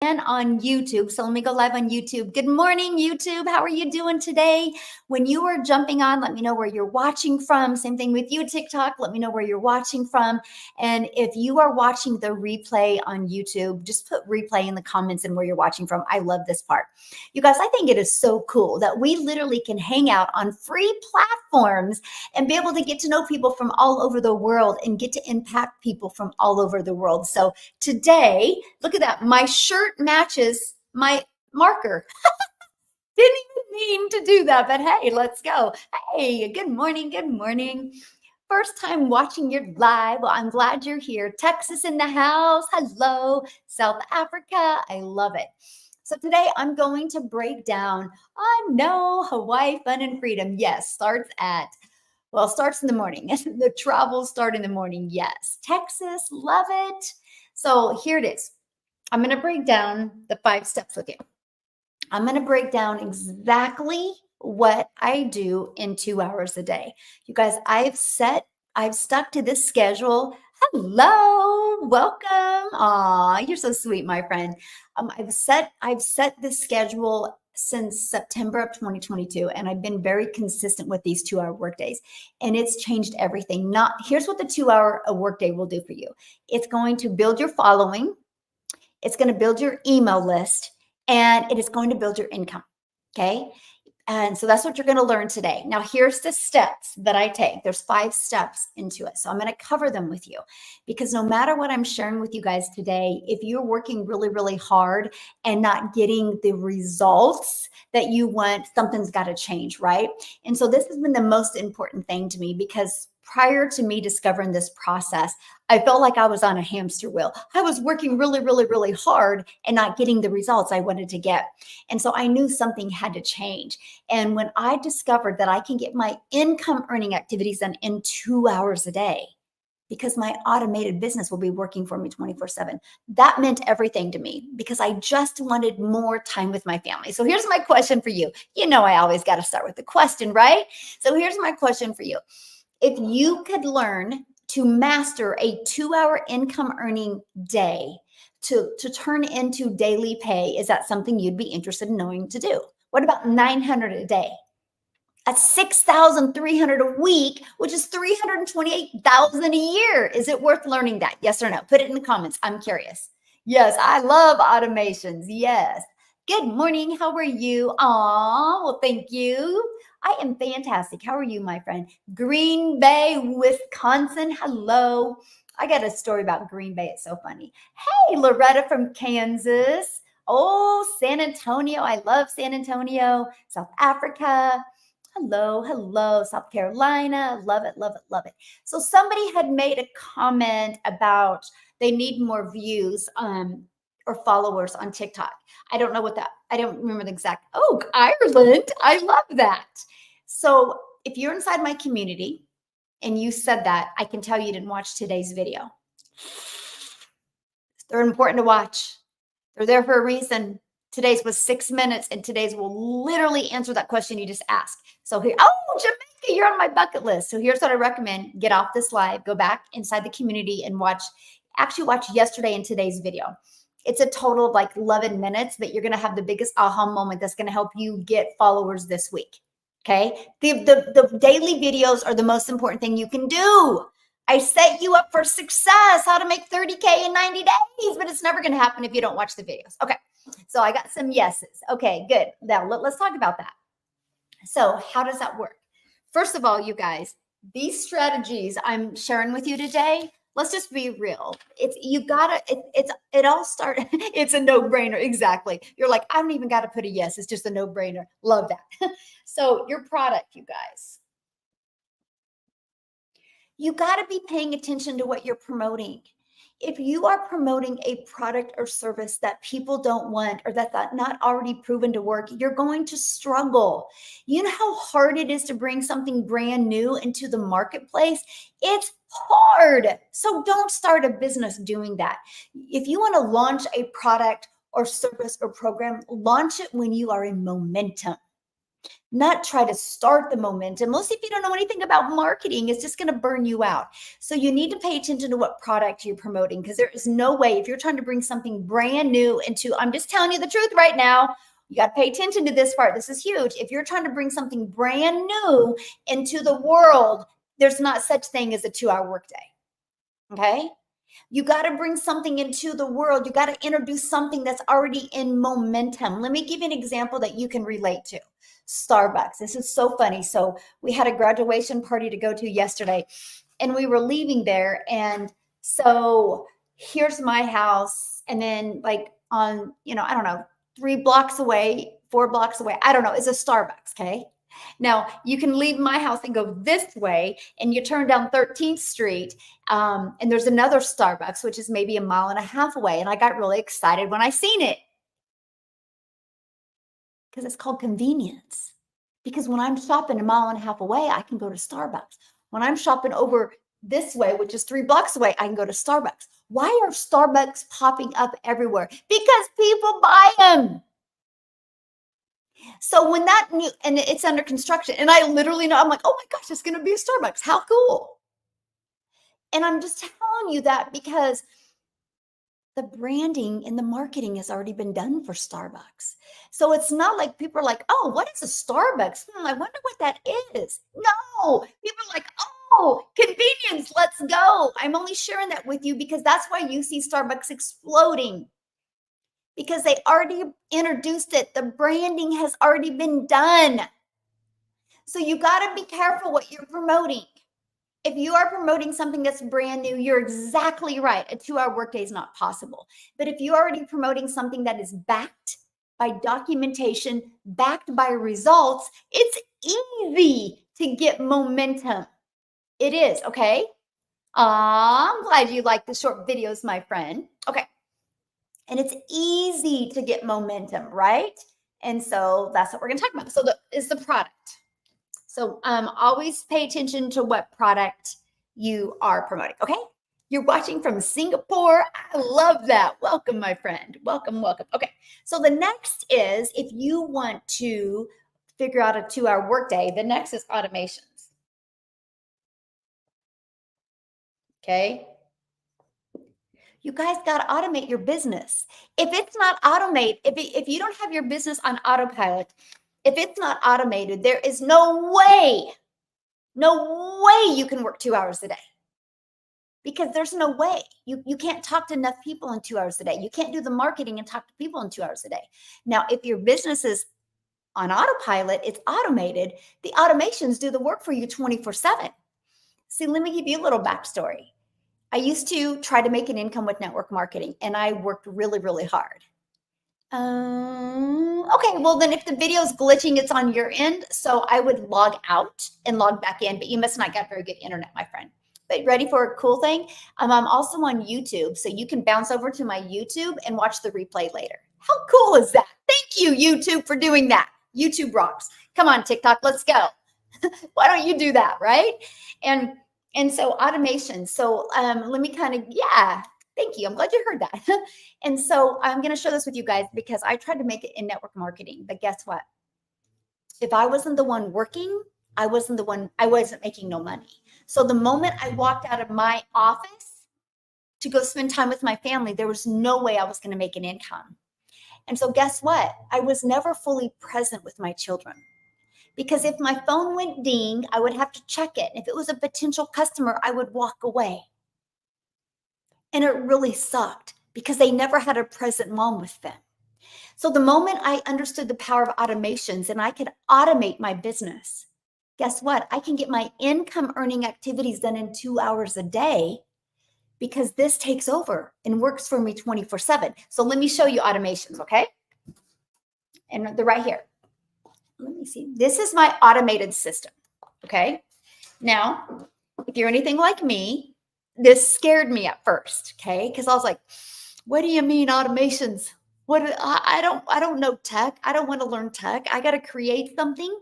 and on YouTube. So let me go live on YouTube. Good morning, YouTube. How are you doing today? When you are jumping on, let me know where you're watching from. Same thing with you, TikTok. Let me know where you're watching from. And if you are watching the replay on YouTube, just put replay in the comments and where you're watching from. I love this part. You guys, I think it is so cool that we literally can hang out on free platforms and be able to get to know people from all over the world and get to impact people from all over the world. So today, look at that. My shirt matches my marker. Didn't even mean to do that, but hey, let's go. Hey, good morning. Good morning. First time watching your live. Well, I'm glad you're here. Texas in the house. Hello. South Africa. I love it. So today I'm going to break down, I know Hawaii Fun and Freedom. Yes, starts in the morning. The travels start in the morning. Yes. Texas, love it. So here it is. I'm going to break down the 5 steps with you. I'm going to break down exactly what I do in 2 hours a day. You guys, I've stuck to this schedule. Hello, welcome. Aw, you're so sweet, my friend. I've set this schedule since September of 2022, and I've been very consistent with these 2-hour workdays, and it's changed everything. Here's what the 2-hour workday will do for you. It's going to build your following. It's going to build your email list, and it is going to build your income. Okay. And so that's what you're going to learn today. Now, here's the steps that I take. There's 5 steps into it. So I'm going to cover them with you because no matter what I'm sharing with you guys today, if you're working really, really hard and not getting the results that you want, something's got to change, right? And so this has been the most important thing to me because prior to me discovering this process, I felt like I was on a hamster wheel. I was working really, really, really hard and not getting the results I wanted to get. And so I knew something had to change. And when I discovered that I can get my income earning activities done in 2 hours a day, because my automated business will be working for me 24/7. That meant everything to me because I just wanted more time with my family. So here's my question for you. You know, I always got to start with the question, right? So here's my question for you. If you could learn to master a 2-hour income earning day to turn into daily pay, is that something you'd be interested in knowing to do? What about 900 a day? That's 6,300 a week, which is 328,000 a year. Is it worth learning that? Yes or no? Put it in the comments. I'm curious. Yes, I love automations. Yes. Good morning. How are you? Aw, well, thank you. I am fantastic. How are you, my friend? Green Bay, Wisconsin. Hello. I got a story about Green Bay. It's so funny. Hey, Loretta from Kansas. Oh, San Antonio. I love San Antonio. South Africa. Hello, South Carolina. Love it, love it, love it. So somebody had made a comment about they need more views or followers on TikTok. I don't know I don't remember the exact. Oh, Ireland. I love that. So if you're inside my community and you said that, I can tell you didn't watch today's video. They're important to watch. They're there for a reason. Today's was 6 minutes, and today's will literally answer that question you just asked. So here, oh, Jamaica, you're on my bucket list. So here's what I recommend. Get off this live, go back inside the community and watch yesterday and today's video. It's a total of like 11 minutes, but you're going to have the biggest aha moment that's going to help you get followers this week. Okay. The daily videos are the most important thing you can do. I set you up for success, how to make 30K in 90 days, but it's never going to happen if you don't watch the videos. Okay. So I got some yeses. Okay, good. Now let's talk about that. So how does that work? First of all, you guys, these strategies I'm sharing with you today, let's just be real. It's a no-brainer. Exactly. You're like, I don't even got to put a yes. It's just a no-brainer. Love that. So your product, you guys, you got to be paying attention to what you're promoting. If you are promoting a product or service that people don't want or that's not already proven to work, you're going to struggle. You know how hard it is to bring something brand new into the marketplace? It's hard. So don't start a business doing that. If you want to launch a product or service or program, launch it when you are in momentum. not try to start the momentum. Mostly, if you don't know anything about marketing, it's just going to burn you out. So you need to pay attention to what product you're promoting, because there is no way, if you're trying to bring something brand new into, I'm just telling you the truth right now. You got to pay attention to this part. This is huge. If you're trying to bring something brand new into the world, there's not such thing as a 2-hour workday. Okay. You got to bring something into the world. You got to introduce something that's already in momentum. Let me give you an example that you can relate to. Starbucks. This is so funny. So we had a graduation party to go to yesterday, and we were leaving there. And so here's my house. And then like on, I don't know, 3 blocks away, 4 blocks away, I don't know, is a Starbucks. Okay. Now you can leave my house and go this way, and you turn down 13th Street, and there's another Starbucks, which is maybe a mile and a half away. And I got really excited when I seen it, because it's called convenience. Because when I'm shopping a mile and a half away, I can go to Starbucks. When I'm shopping over this way, which is 3 blocks away, I can go to Starbucks. Why are Starbucks popping up everywhere? Because people buy them. So when that new, and it's under construction, and I literally know, I'm like, oh my gosh, it's going to be a Starbucks. How cool. And I'm just telling you that because the branding and the marketing has already been done for Starbucks. So it's not like people are like, oh, what is a Starbucks? I wonder what that is. No, people are like, oh, convenience, let's go. I'm only sharing that with you because that's why you see Starbucks exploding, because they already introduced it. The branding has already been done. So you got to be careful what you're promoting. If you are promoting something that's brand new, you're exactly right. A 2-hour workday is not possible. But if you're already promoting something that is backed by documentation, backed by results, it's easy to get momentum. It is, okay? I'm glad you like the short videos, my friend. Okay. And it's easy to get momentum, right? And so that's what we're going to talk about. So is the product. So always pay attention to what product you are promoting, okay? You're watching from Singapore. I love that. Welcome, my friend. Welcome, welcome. Okay, so the next is, if you want to figure out a 2-hour workday, the next is automations. Okay? You guys got to automate your business. If it's not automate, if you don't have your business on autopilot, if it's not automated, there is no way you can work 2 hours a day, because there's no way. You can't talk to enough people in 2 hours a day. You can't do the marketing and talk to people in 2 hours a day. Now, if your business is on autopilot, it's automated, the automations do the work for you 24/7. See, let me give you a little backstory. I used to try to make an income with network marketing, and I worked really, really hard. Okay, well then if the video is glitching, it's on your end. So I would log out and log back in, but you must not get very good internet, my friend. But ready for a cool thing? I'm also on YouTube, so you can bounce over to my YouTube and watch the replay later. How cool is that? Thank you, YouTube, for doing that. YouTube rocks. Come on, TikTok, let's go. Why don't you do that, right? And so automation. So let me kind of, yeah, thank you. I'm glad you heard that. And so I'm going to share this with you guys because I tried to make it in network marketing, but guess what? If I wasn't the one working, I wasn't making no money. So the moment I walked out of my office to go spend time with my family, there was no way I was going to make an income. And so guess what? I was never fully present with my children, because if my phone went ding, I would have to check it. If it was a potential customer, I would walk away. And it really sucked because they never had a present mom with them. So the moment I understood the power of automations and I could automate my business, guess what? I can get my income earning activities done in 2 hours a day, because this takes over and works for me 24/7. So let me show you automations, okay? And they're right here. Let me see. This is my automated system, okay? Now, if you're anything like me, this scared me at first, okay? Because I was like, what do you mean automations? I don't know tech. I don't want to learn tech. I got to create something.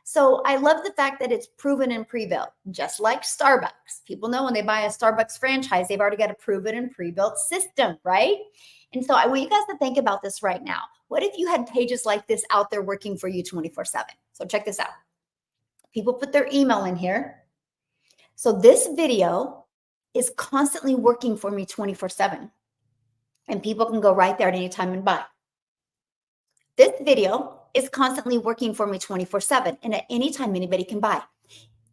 So I love the fact that it's proven and pre-built, just like Starbucks. People know when they buy a Starbucks franchise, they've already got a proven and pre-built system, right? And so I want you guys to think about this right now. What if you had pages like this out there working for you 24/7? So check this out. People put their email in here. So this video is constantly working for me 24/7. And people can go right there at any time and buy. This video is constantly working for me 24/7. And at any time, anybody can buy.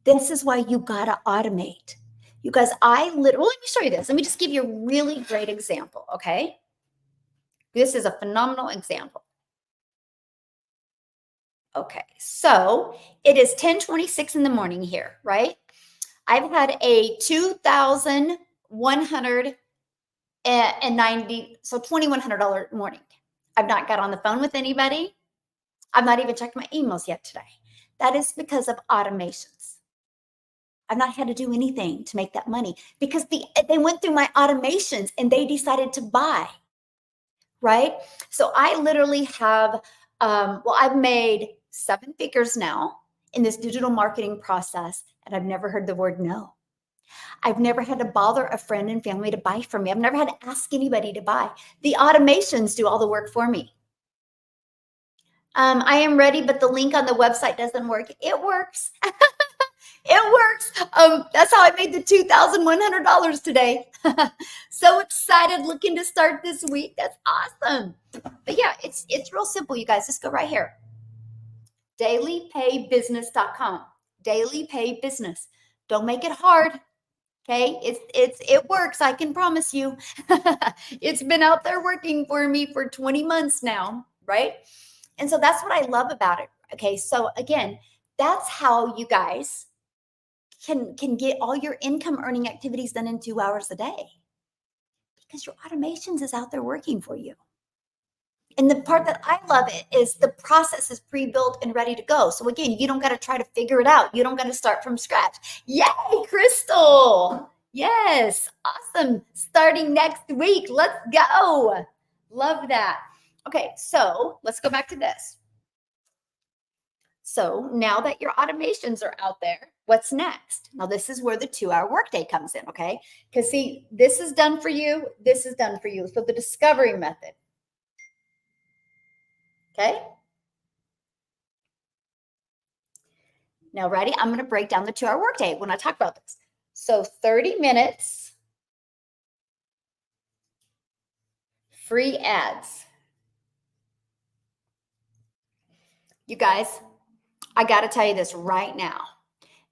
This is why you got to automate. You guys, let me show you this. Let me just give you a really great example, okay? This is a phenomenal example. Okay, so it is 10:26 in the morning here, right? I've had a 2,190, so $2,100 morning. I've not got on the phone with anybody. I've not even checked my emails yet today. That is because of automations. I've not had to do anything to make that money because they went through my automations and they decided to buy, right? So I literally have, I've made 7 figures now in this digital marketing process, and I've never heard the word no. I've never had to bother a friend and family to buy from me. I've never had to ask anybody to buy. The automations do all the work for me. I am ready, but the link on the website doesn't work. It works. It works. That's how I made the $2,100 today. So excited, looking to start this week. That's awesome. But yeah, it's real simple, you guys. Just go right here. Dailypaybusiness.com. Daily Pay Business. Don't make it hard. Okay, it works. I can promise you. It's been out there working for me for 20 months now, right? And so that's what I love about it. Okay, so again, that's how you guys can get all your income earning activities done in 2 hours a day because your automations is out there working for you. And the part that I love it is the process is pre-built and ready to go. So again, you don't got to try to figure it out. You don't got to start from scratch. Yay, Crystal. Yes, awesome. Starting next week. Let's go. Love that. Okay, so let's go back to this. So now that your automations are out there, what's next? Now, this is where the 2-hour workday comes in, okay? Because see, this is done for you. This is done for you. So the discovery method. Okay. Now, ready? I'm going to break down the 2-hour workday when I talk about this. So 30 minutes, free ads. You guys, I got to tell you this right now.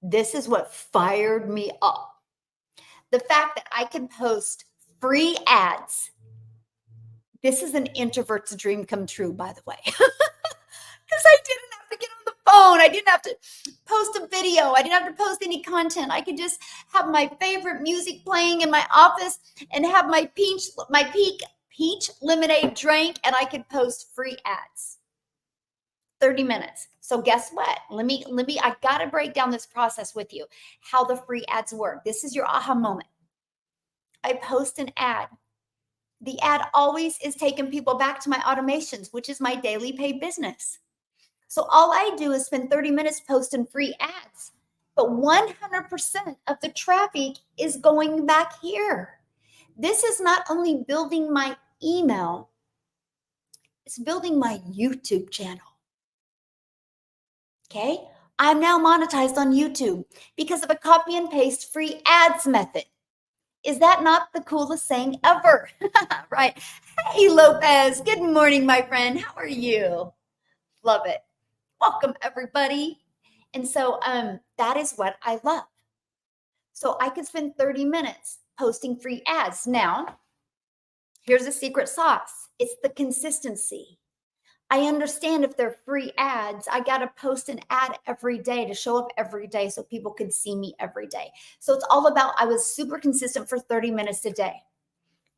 This is what fired me up. The fact that I can post free ads. This is an introvert's dream come true, by the way. Because I didn't have to get on the phone. I didn't have to post a video. I didn't have to post any content. I could just have my favorite music playing in my office and have my peach lemonade drink, and I could post free ads. 30 minutes. So guess what? I got to break down this process with you, how the free ads work. This is your aha moment. I post an ad. The ad always is taking people back to my automations, which is my daily pay business. So all I do is spend 30 minutes posting free ads, but 100% of the traffic is going back here. This is not only building my email, it's building my YouTube channel. Okay, I'm now monetized on YouTube because of a copy and paste free ads method. Is that not the coolest thing ever? Right? Hey, Lopez. Good morning, my friend. How are you? Love it. Welcome, everybody. And so that is what I love. So I could spend 30 minutes posting free ads. Now, here's a secret sauce. It's the consistency. I understand if they're free ads, I got to post an ad every day to show up every day so people could see me every day. So it's all about, I was super consistent for 30 minutes a day,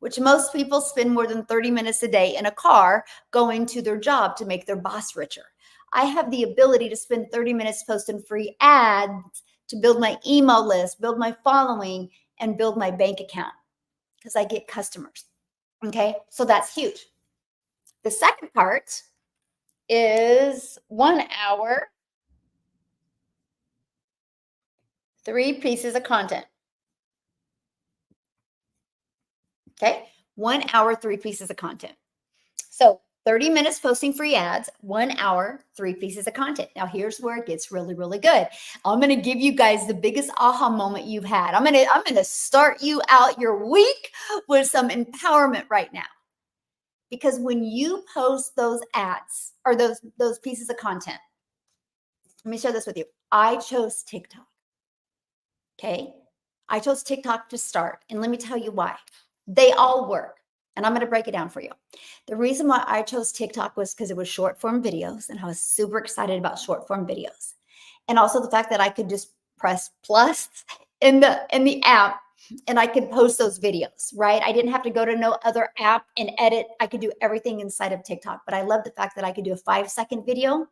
which most people spend more than 30 minutes a day in a car going to their job to make their boss richer. I have the ability to spend 30 minutes posting free ads to build my email list, build my following, and build my bank account because I get customers. Okay, so that's huge. The second part is 1 hour, 3 pieces of content. Okay, 1 hour, 3 pieces of content. So 30 minutes posting free ads, 1 hour, 3 pieces of content. Now here's where it gets really, really good. I'm going to give you guys the biggest aha moment you've had. I'm going to start you out your week with some empowerment right now. Because when you post those ads or those pieces of content, let me share this with you. I chose TikTok. Okay. I chose TikTok to start. And let me tell you why. They all work. And I'm going to break it down for you. The reason why I chose TikTok was because it was short form videos. And I was super excited about short form videos. And also the fact that I could just press plus in the app and I could post those videos, right? I didn't have to go to no other app and edit. I could do everything inside of TikTok. But I love the fact that I could do a 5-second video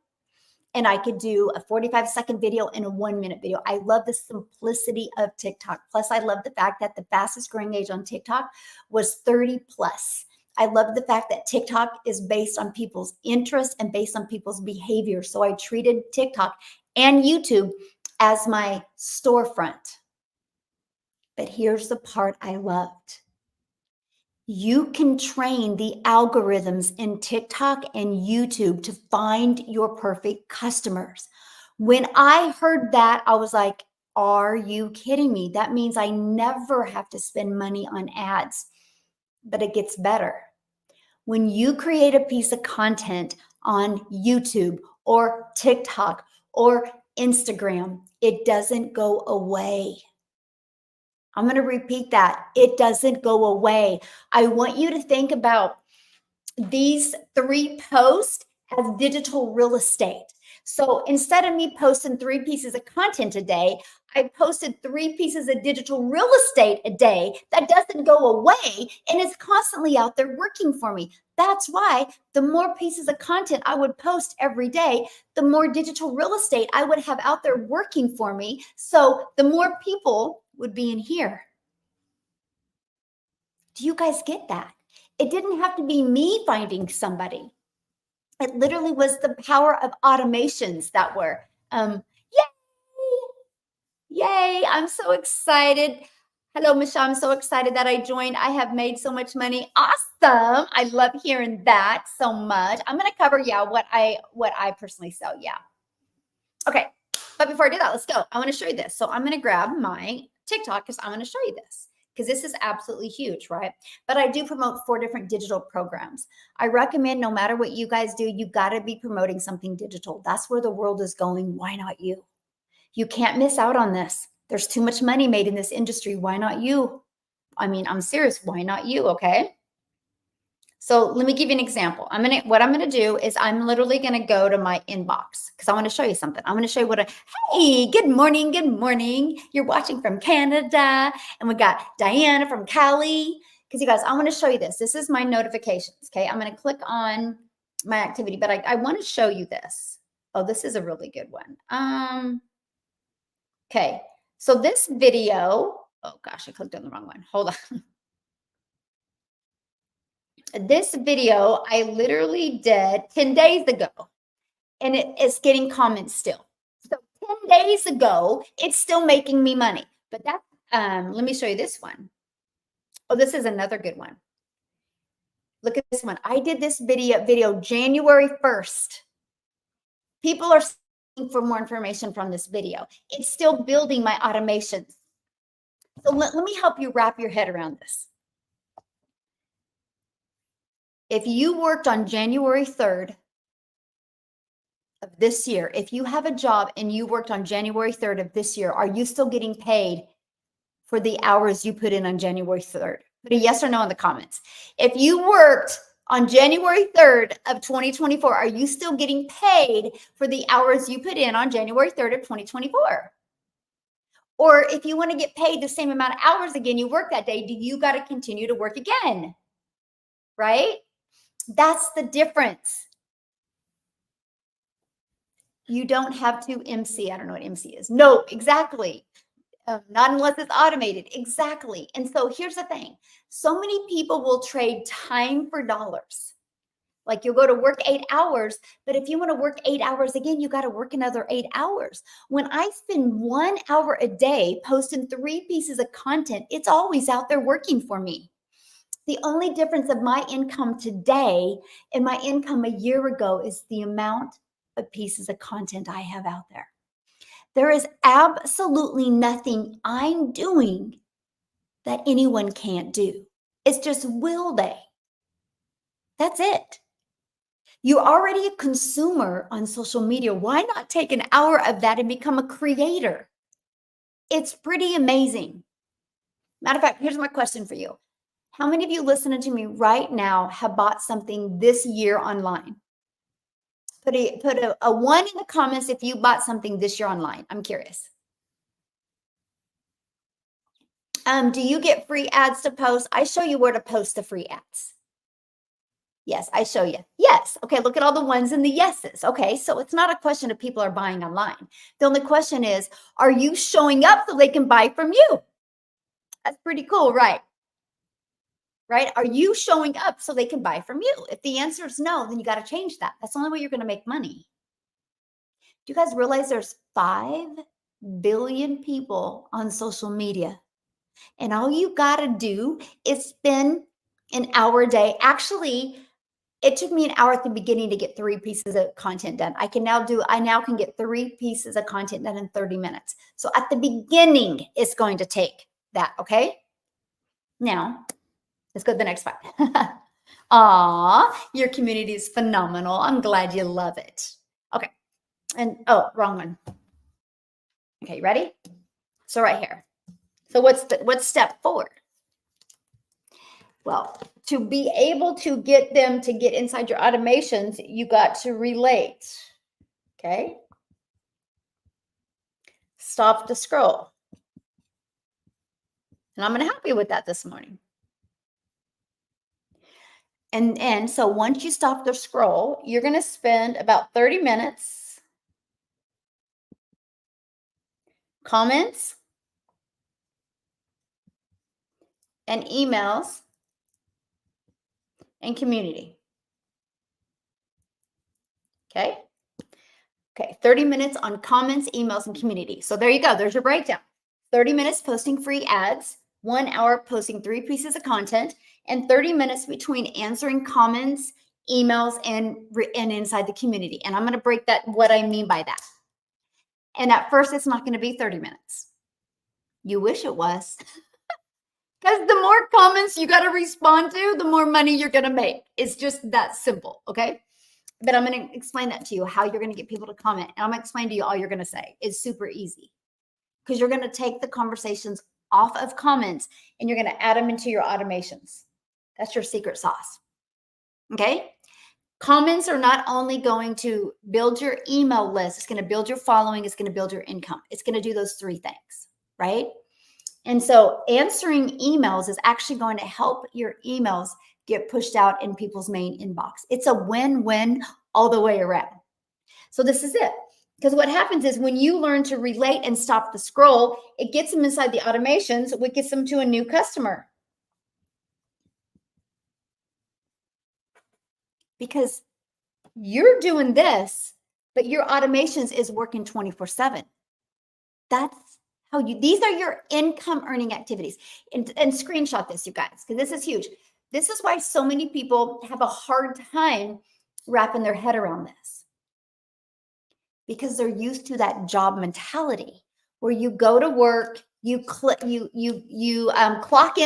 and I could do a 45-second video and a 1-minute video. I love the simplicity of TikTok. Plus, I love the fact that the fastest growing age on TikTok was 30 plus. I love the fact that TikTok is based on people's interests and based on people's behavior. So I treated TikTok and YouTube as my storefront. But here's the part I loved. You can train the algorithms in TikTok and YouTube to find your perfect customers. When I heard that, I was like, are you kidding me? That means I never have to spend money on ads. But it gets better. When you create a piece of content on YouTube or TikTok or Instagram, it doesn't go away. I'm going to repeat that. It doesn't go away. I want you to think about these 3 posts as digital real estate. So instead of me posting 3 pieces of content a day, I posted 3 pieces of digital real estate a day that doesn't go away and is constantly out there working for me. That's why the more pieces of content I would post every day, the more digital real estate I would have out there working for me. So the more people would be in here. Do you guys get that? It didn't have to be me finding somebody. It literally was the power of automations that were, yay, I'm so excited. Hello, Michelle, I'm so excited that I joined. I have made so much money. Awesome. I love hearing that so much. I'm going to cover, what I personally sell. Yeah. Okay. But before I do that, let's go. I want to show you this. So I'm going to grab my TikTok because I want to show you this. Because this is absolutely huge, right? But I do promote 4 different digital programs. I recommend no matter what you guys do, you got to be promoting something digital. That's where the world is going. Why not you? You can't miss out on this. There's too much money made in this industry. Why not you? I mean, I'm serious. Why not you? Okay. So let me give you an example. What I'm going to do is I'm literally going to go to my inbox because I want to show you something. I'm going to show you hey, good morning. Good morning. You're watching from Canada. And we got Diana from Cali. Because you guys, I want to show you this. This is my notifications. Okay. I'm going to click on my activity, but I want to show you this. Oh, this is a really good one. Okay. So this video, oh gosh, I clicked on the wrong one. Hold on. This video I literally did 10 days ago and it's getting comments still. So 10 days ago, it's still making me money. But that's, let me show you this one. Oh, this is another good one. Look at this one. I did this video January 1st. People are asking for more information from this video. It's still building my automations. So let me help you wrap your head around this. If you worked on January 3rd of this year, if you have a job and you worked on January 3rd of this year, are you still getting paid for the hours you put in on January 3rd? Put a yes or no in the comments. If you worked on January 3rd of 2024, are you still getting paid for the hours you put in on January 3rd of 2024? Or if you want to get paid the same amount of hours again you work that day, do you got to continue to work again? Right? That's the difference. You don't have to MC. I don't know what MC is. No, exactly. Not unless it's automated. Exactly. And so here's the thing. So many people will trade time for dollars. Like you'll go to work 8 hours, but if you want to work 8 hours again, you got to work another 8 hours. When I spend 1 hour a day posting 3 pieces of content, it's always out there working for me. The only difference of my income today and my income a year ago is the amount of pieces of content I have out there. There is absolutely nothing I'm doing that anyone can't do. It's just, will they? That's it. You're already a consumer on social media. Why not take an hour of that and become a creator? It's pretty amazing. Matter of fact, here's my question for you. How many of you listening to me right now have bought something this year online? Put a one in the comments if you bought something this year online. I'm curious. Do you get free ads to post? I show you where to post the free ads. Yes, I show you. Yes. Okay, look at all the ones and the yeses. Okay, so it's not a question of people are buying online. The only question is, are you showing up so they can buy from you? That's pretty cool, right? Right? Are you showing up so they can buy from you? If the answer is no, then you got to change that. That's the only way you're going to make money. Do you guys realize there's 5 billion people on social media? And all you got to do is spend an hour a day. Actually, it took me an hour at the beginning to get 3 pieces of content done. I now can get 3 pieces of content done in 30 minutes. So at the beginning, it's going to take that, okay? Now, let's go to the next part. Aw, your community is phenomenal. I'm glad you love it. Okay. And, oh, wrong one. Okay, you ready? So right here. So what's step 4? Well, to be able to get them to get inside your automations, you got to relate. Okay. Stop the scroll. And I'm going to help you with that this morning. And so once you stop the scroll, you're going to spend about 30 minutes comments and emails and community. Okay. Okay. 30 minutes on comments, emails, and community. So there you go. There's your breakdown. 30 minutes posting free ads, 1 hour posting 3 pieces of content, and 30 minutes between answering comments, emails, and inside the community. And I'm going to break that, what I mean by that. And at first, it's not going to be 30 minutes. You wish it was. Because the more comments you got to respond to, the more money you're going to make. It's just that simple, okay? But I'm going to explain that to you, how you're going to get people to comment. And I'm going to explain to you all you're going to say. It's super easy. Because you're going to take the conversations off of comments and you're going to add them into your automations. That's your secret sauce. Okay? Comments are not only going to build your email list, it's going to build your following, it's going to build your income. It's going to do those 3 things, right? And so answering emails is actually going to help your emails get pushed out in people's main inbox. It's a win-win all the way around. So this is it. Because what happens is when you learn to relate and stop the scroll, it gets them inside the automations, which gets them to a new customer. Because you're doing this, but your automations is working 24/7. That's how these are your income earning activities. And screenshot this, you guys, because this is huge. This is why so many people have a hard time wrapping their head around this. Because they're used to that job mentality where you go to work, you clock in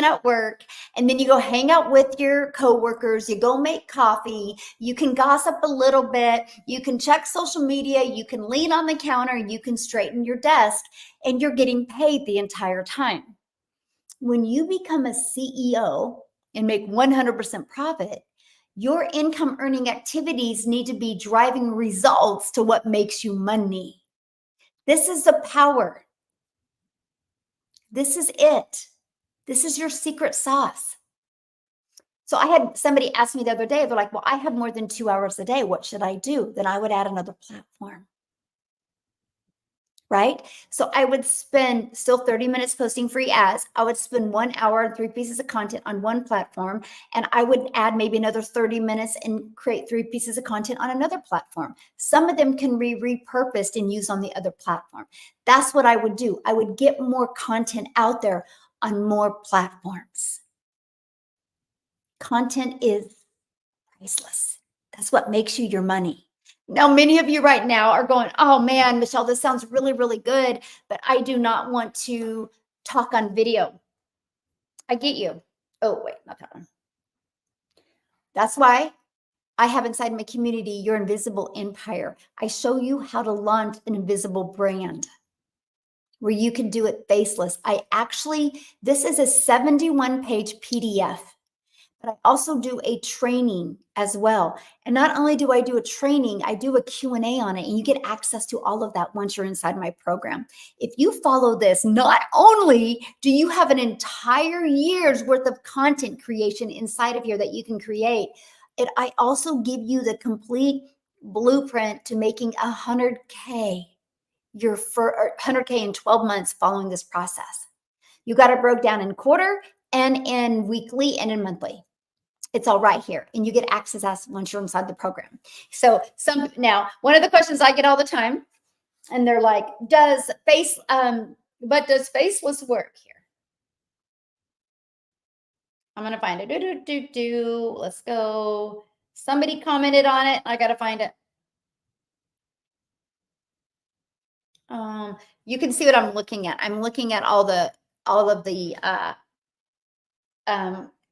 at work, and then you go hang out with your coworkers, you go make coffee, you can gossip a little bit, you can check social media, you can lean on the counter, you can straighten your desk, and you're getting paid the entire time. When you become a CEO and make 100% profit, your income earning activities need to be driving results to what makes you money. This is the power. This is it. This is your secret sauce. So I had somebody ask me the other day, they're like, well, I have more than 2 hours a day. What should I do? Then I would add another platform. Right? So I would spend still 30 minutes posting free ads. I would spend 1 hour and 3 pieces of content on one platform. And I would add maybe another 30 minutes and create 3 pieces of content on another platform. Some of them can be repurposed and used on the other platform. That's what I would do. I would get more content out there on more platforms. Content is priceless. That's what makes you your money. Now, many of you right now are going, oh man, Michelle, this sounds really, really good, but I do not want to talk on video. I get you. Oh, wait, not that one. That's why I have inside my community your invisible empire. I show you how to launch an invisible brand where you can do it faceless. This is a 71-page PDF. But I also do a training as well. And not only do I do a training, I do a Q&A on it, and you get access to all of that once you're inside my program. If you follow this, not only do you have an entire year's worth of content creation inside of here that you can create, I also give you the complete blueprint to making 100K, your 100K in 12 months following this process. You got it broke down in quarter and in weekly and in monthly. It's all right here, and you get access as once you're inside the program. So now, one of the questions I get all the time, and they're like, does faceless work here? I'm gonna find it. Let's go. Somebody commented on it. I gotta find it. You can see what I'm looking at. I'm looking at all of the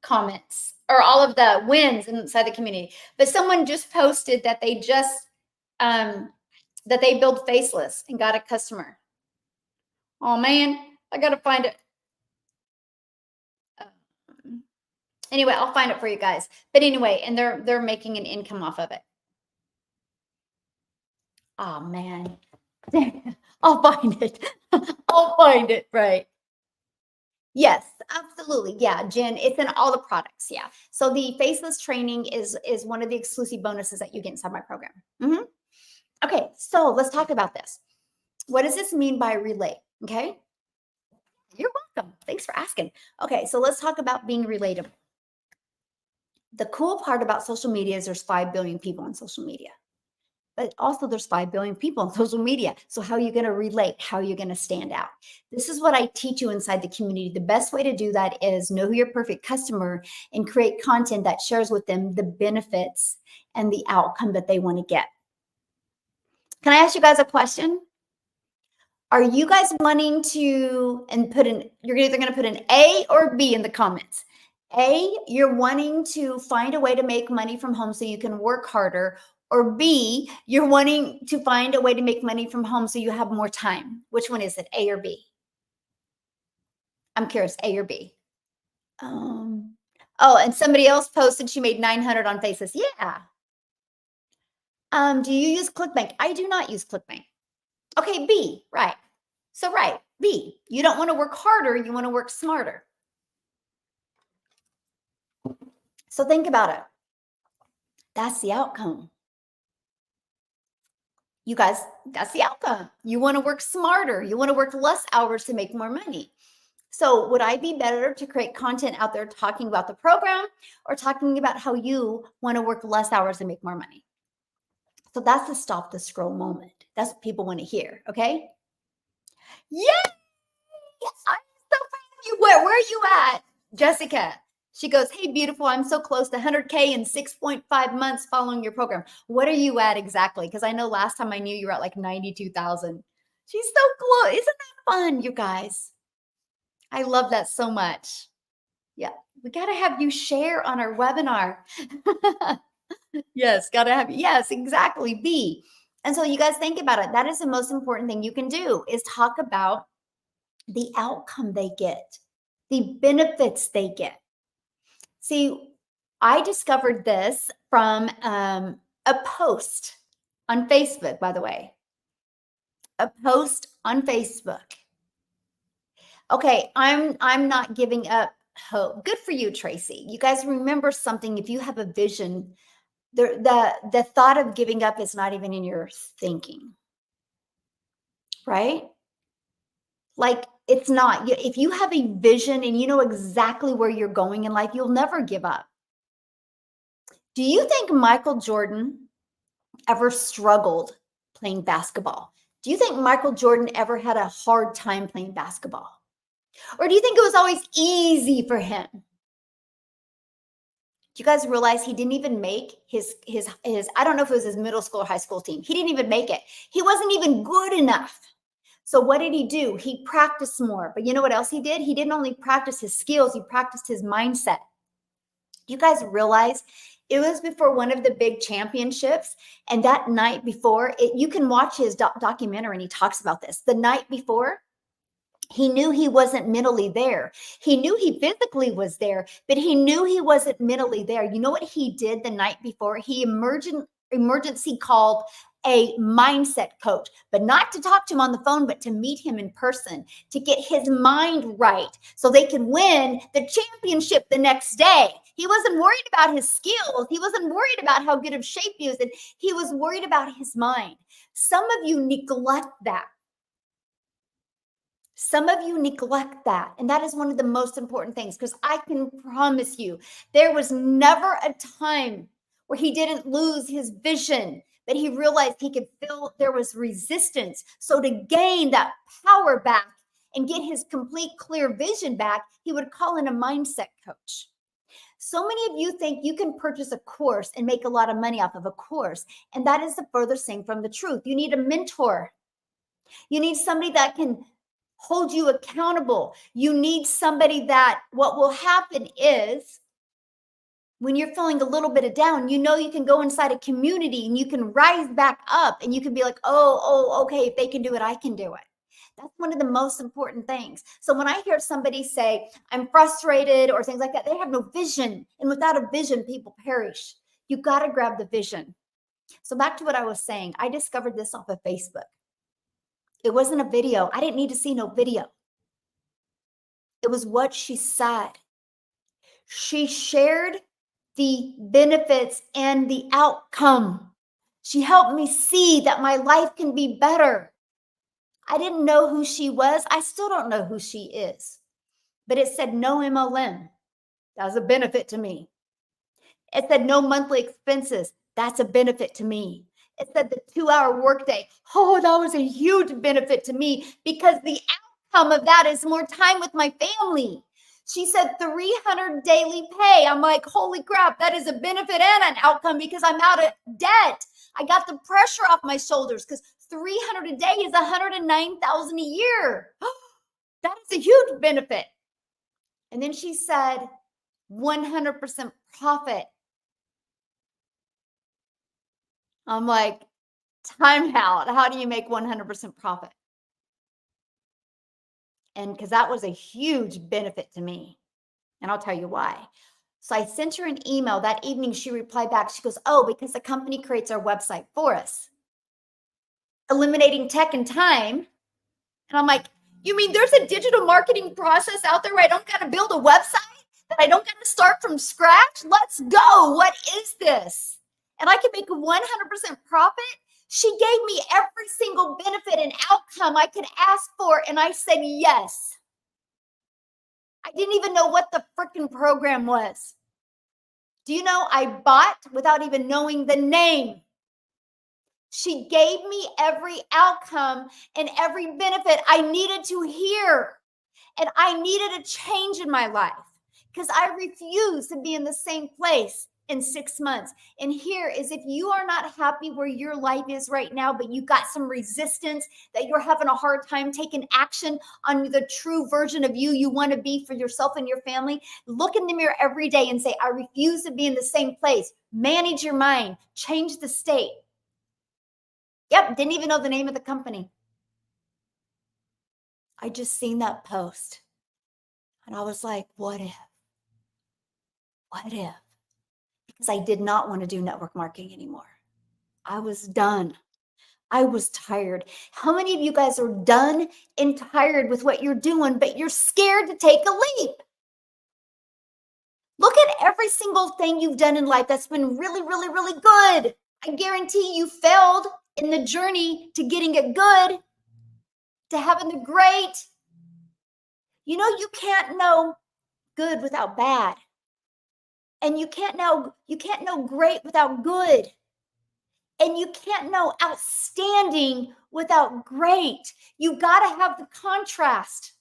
comments or all of the wins inside the community. But someone just posted that they just that they built faceless and got a customer. Oh man, I gotta find it. Anyway, I'll find it for you guys. But anyway, and they're making an income off of it. Oh man. I'll find it. I'll find it, right. Yes, absolutely. Yeah, Jen, it's in all the products. Yeah. So the faceless training is one of the exclusive bonuses that you get inside my program. Okay, so let's talk about this. What does this mean by relate? Okay. You're welcome. Thanks for asking. Okay, so let's talk about being relatable. The cool part about social media is there's 5 billion people on social media. But also there's 5 billion people on social media. So how are you going to relate? How are you going to stand out? This is what I teach you inside the community. The best way to do that is know who your perfect customer and create content that shares with them the benefits and the outcome that they want to get. Can I ask you guys a question? Are you guys wanting to, and you're either going to put an A or B in the comments. A, you're wanting to find a way to make money from home so you can work harder, or B, you're wanting to find a way to make money from home so you have more time. Which one is it, A or B? I'm curious, A or B? Oh, and somebody else posted she made 900 on Faces. Yeah. Do you use ClickBank? I do not use ClickBank. Okay, B, right. So right, B, you don't want to work harder, you want to work smarter. So think about it. That's the outcome. You guys, that's the outcome. You want to work smarter. You want to work less hours to make more money. So would I be better to create content out there talking about the program or talking about how you want to work less hours and make more money? So that's the stop the scroll moment. That's what people want to hear. Okay. Yes. I'm so proud of you. Where are you at, Jessica? She goes, hey, beautiful, I'm so close to 100K in 6.5 months following your program. What are you at exactly? Because I know last time I knew you were at like 92,000. She's so close. Isn't that fun, you guys? I love that so much. Yeah, we got to have you share on our webinar. Yes, got to have, yes, exactly, B. And so you guys think about it. That is the most important thing you can do is talk about the outcome they get, the benefits they get. See, I discovered this from a post on Facebook, by the way. A post on Facebook. Okay, I'm not giving up hope. Good for you, Tracy. You guys remember something. If you have a vision, the thought of giving up is not even in your thinking, right? Like it's not. If you have a vision and you know exactly where you're going in life, you'll never give up. Do you think Michael Jordan ever struggled playing basketball? Do you think Michael Jordan ever had a hard time playing basketball? Or do you think it was always easy for him? Do you guys realize he didn't even make his I don't know if it was his middle school or high school team. He didn't even make it. He wasn't even good enough. So what did he do? He practiced more. But you know what else he did? He didn't only practice his skills, he practiced his mindset. You guys realize it was before one of the big championships. And that night before, you can watch his documentary and he talks about this. The night before, he knew he wasn't mentally there. He knew he physically was there, but he knew he wasn't mentally there. You know what he did the night before? He emergency called a mindset coach, but not to talk to him on the phone, but to meet him in person, to get his mind right so they could win the championship the next day. He wasn't worried about his skills. He wasn't worried about how good of shape he was in. He was worried about his mind. Some of you neglect that. Some of you neglect that. And that is one of the most important things, because I can promise you, there was never a time where he didn't lose his vision, but he realized he could feel there was resistance. So to gain that power back and get his complete clear vision back, he would call in a mindset coach. So many of you think you can purchase a course and make a lot of money off of a course. And that is the furthest thing from the truth. You need a mentor. You need somebody that can hold you accountable. You need somebody that what will happen is when you're feeling a little bit of down, you know, you can go inside a community and you can rise back up and you can be like, okay, if they can do it, I can do it. That's one of the most important things. So when I hear somebody say, I'm frustrated or things like that, they have no vision. And without a vision, people perish. You got to grab the vision. So back to what I was saying, I discovered this off of Facebook. It wasn't a video. I didn't need to see no video. It was what she said. She shared the benefits and the outcome. She helped me see that my life can be better. I didn't know who she was. I still don't know who she is. But it said no MLM. That was a benefit to me. It said no monthly expenses. That's a benefit to me. It said the 2-hour workday. Oh, that was a huge benefit to me because the outcome of that is more time with my family. She said 300 daily pay. I'm like, holy crap, that is a benefit and an outcome because I'm out of debt. I got the pressure off my shoulders because 300 a day is 109,000 a year. That is a huge benefit. And then she said 100% profit. I'm like, time out. How do you make 100% profit? And because that was a huge benefit to me. And I'll tell you why. So I sent her an email that evening. She replied back. She goes, oh, because the company creates our website for us, eliminating tech and time. And I'm like, you mean there's a digital marketing process out there where I don't got to build a website, that I don't got to start from scratch? Let's go. What is this? And I can make 100% profit. She gave me every single benefit and outcome I could ask for. And I said, yes. I didn't even know what the freaking program was. Do you know I bought without even knowing the name? She gave me every outcome and every benefit I needed to hear. And I needed a change in my life because I refuse to be in the same place in 6 months. And here is, if you are not happy where your life is right now, but you got some resistance, that you're having a hard time taking action on the true version of you want to be for yourself and your family, look in the mirror every day and say, I refuse to be in the same place. Manage your mind, change the state. Yep, didn't even know the name of the company. I just seen that post and I was like, what if? What if? Because I did not want to do network marketing anymore. I was done. I was tired. How many of you guys are done and tired with what you're doing, but you're scared to take a leap? Look at every single thing you've done in life that's been really, really, really good. I guarantee you failed in the journey to getting it good, to having the great. You know, you can't know good without bad. And you can't know great without good. And you can't know outstanding without great. You got to have the contrast.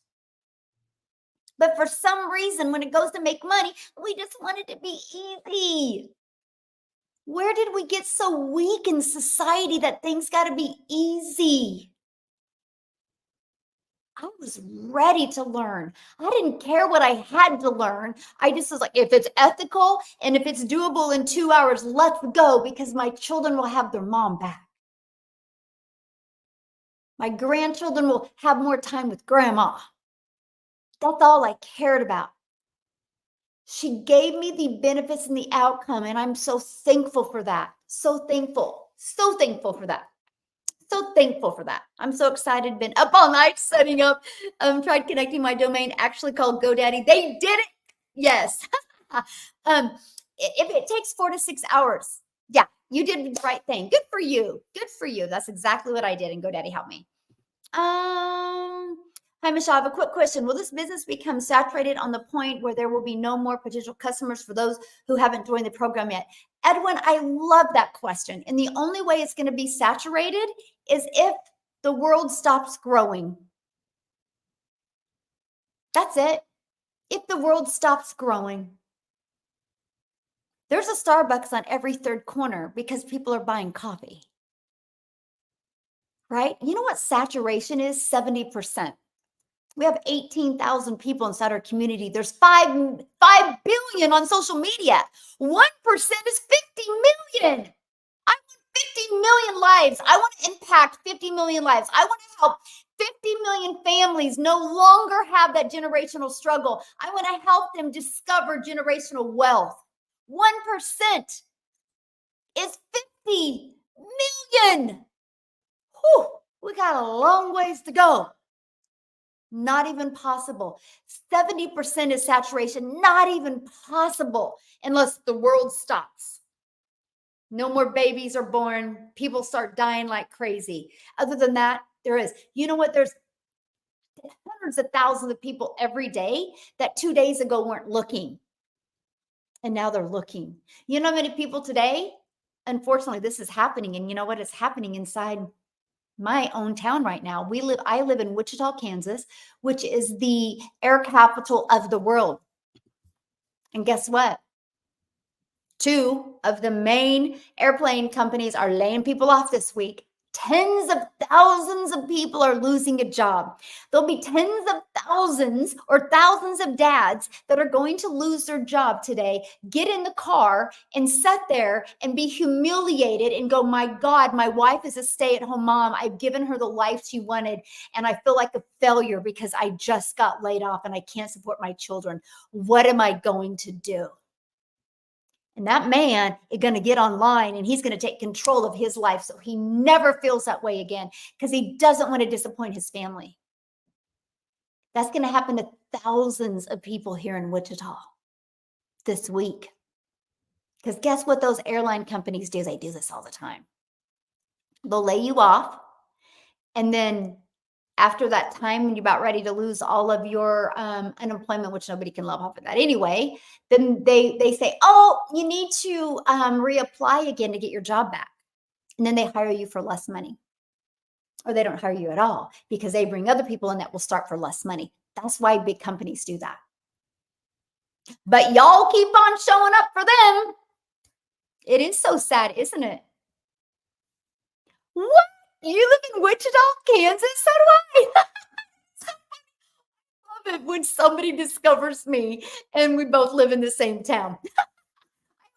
But for some reason, when it goes to make money, we just want it to be easy. Where did we get so weak in society that things got to be easy? I was ready to learn. I didn't care what I had to learn. I just was like, if it's ethical and if it's doable in 2 hours, let's go because my children will have their mom back. My grandchildren will have more time with grandma. That's all I cared about. She gave me the benefits and the outcome, and I'm so thankful for that. So thankful. So thankful for that. So thankful for that. I'm so excited. Been up all night setting up. Tried connecting my domain. Actually called GoDaddy. They did it. Yes. If it takes 4 to 6 hours, yeah, you did the right thing. Good for you. Good for you. That's exactly what I did, and GoDaddy helped me. Hi, Michelle. I have a quick question. Will this business become saturated on the point where there will be no more potential customers for those who haven't joined the program yet? Edwin, I love that question. And the only way it's going to be saturated is if the world stops growing. That's it. If the world stops growing. There's a Starbucks on every third corner because people are buying coffee. Right? You know what saturation is? 70%. We have 18,000 people inside our community. There's 5 billion on social media. 1% is 50 million. I want 50 million lives. I want to impact 50 million lives. I want to help 50 million families no longer have that generational struggle. I want to help them discover generational wealth. 1% is 50 million. Whew, we got a long ways to go. Not even possible. 70% is saturation. Not even possible unless the world stops. No more babies are born. People start dying like crazy. Other than that, there is. You know what? There's hundreds of thousands of people every day that 2 days ago weren't looking. And now they're looking. You know how many people today? Unfortunately, this is happening. And you know what is happening inside my own town right now? I live in Wichita, Kansas, which is the air capital of the world. And guess what? 2 of the main airplane companies are laying people off this week. Tens of thousands of people are losing a job. There'll be tens of thousands or thousands of dads that are going to lose their job today, get in the car and sit there and be humiliated and go, my God, my wife is a stay-at-home mom. I've given her the life she wanted, and I feel like a failure because I just got laid off and I can't support my children. What am I going to do? And that man is going to get online and he's going to take control of his life so he never feels that way again because he doesn't want to disappoint his family. That's going to happen to thousands of people here in Wichita this week. Because guess what those airline companies do? They do this all the time. They'll lay you off, and then after that time when you're about ready to lose all of your unemployment, which nobody can love off of that anyway, then they say, oh, you need to reapply again to get your job back. And then they hire you for less money. Or they don't hire you at all because they bring other people in that will start for less money. That's why big companies do that. But y'all keep on showing up for them. It is so sad, isn't it? What? You live in Wichita, Kansas? So do I. Love it when somebody discovers me and we both live in the same town. I have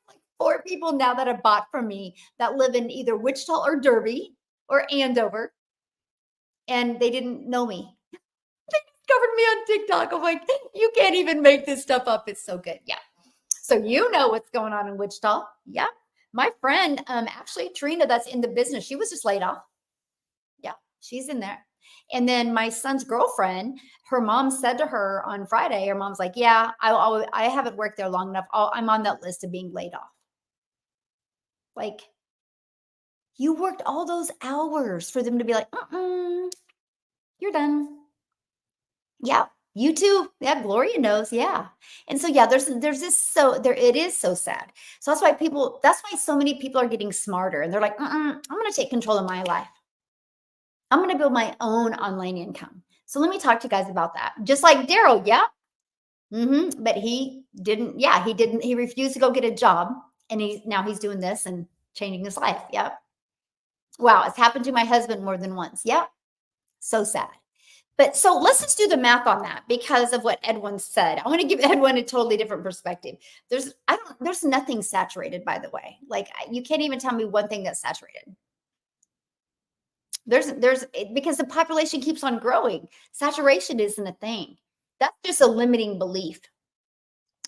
like 4 people now that have bought from me that live in either Wichita or Derby or Andover, and they didn't know me. They discovered me on TikTok. I'm like, you can't even make this stuff up. It's so good. Yeah. So you know what's going on in Wichita. Yeah. My friend, actually Trina, that's in the business, she was just laid off. Yeah, she's in there. And then my son's girlfriend, her mom said to her on Friday, her mom's like, yeah, I haven't worked there long enough. I'm on that list of being laid off. Like, you worked all those hours for them to be like, you're done. Yeah, you too. Yeah, Gloria knows. Yeah. And so, yeah, there's this, so there, it is so sad. So that's why so many people are getting smarter and they're like, I'm going to take control of my life. I'm going to build my own online income. So let me talk to you guys about that. Just like Daryl. Yeah. But he didn't, yeah, he refused to go get a job. And now he's doing this and changing his life. Yep. Wow. It's happened to my husband more than once. Yep. So sad. But so let's just do the math on that because of what Edwin said. I want to give Edwin a totally different perspective. There's nothing saturated, by the way. Like you can't even tell me one thing that's saturated. Because the population keeps on growing. Saturation isn't a thing. That's just a limiting belief.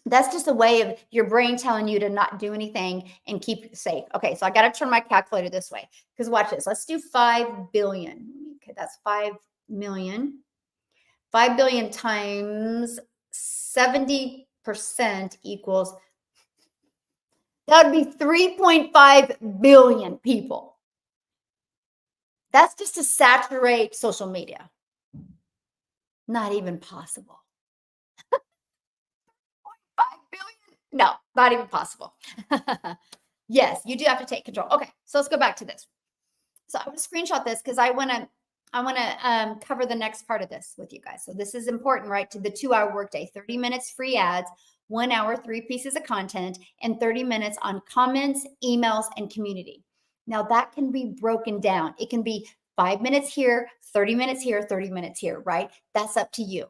That's just a way of your brain telling you to not do anything and keep it safe. Okay, so I got to turn my calculator this way because watch this. Let's do 5 billion. Okay, that's 5 million. 5 billion times 70% equals, that would be 3.5 billion people. That's just to saturate social media. Not even possible. 5 billion? No, not even possible. Yes, you do have to take control. Okay, so let's go back to this. So I'm going to screenshot this because I want to cover the next part of this with you guys. So this is important, right? To the 2-hour workday, 30 minutes free ads, 1 hour, 3 pieces of content, and 30 minutes on comments, emails, and community. Now that can be broken down. It can be 5 minutes here, 30 minutes here, 30 minutes here, right? That's up to you.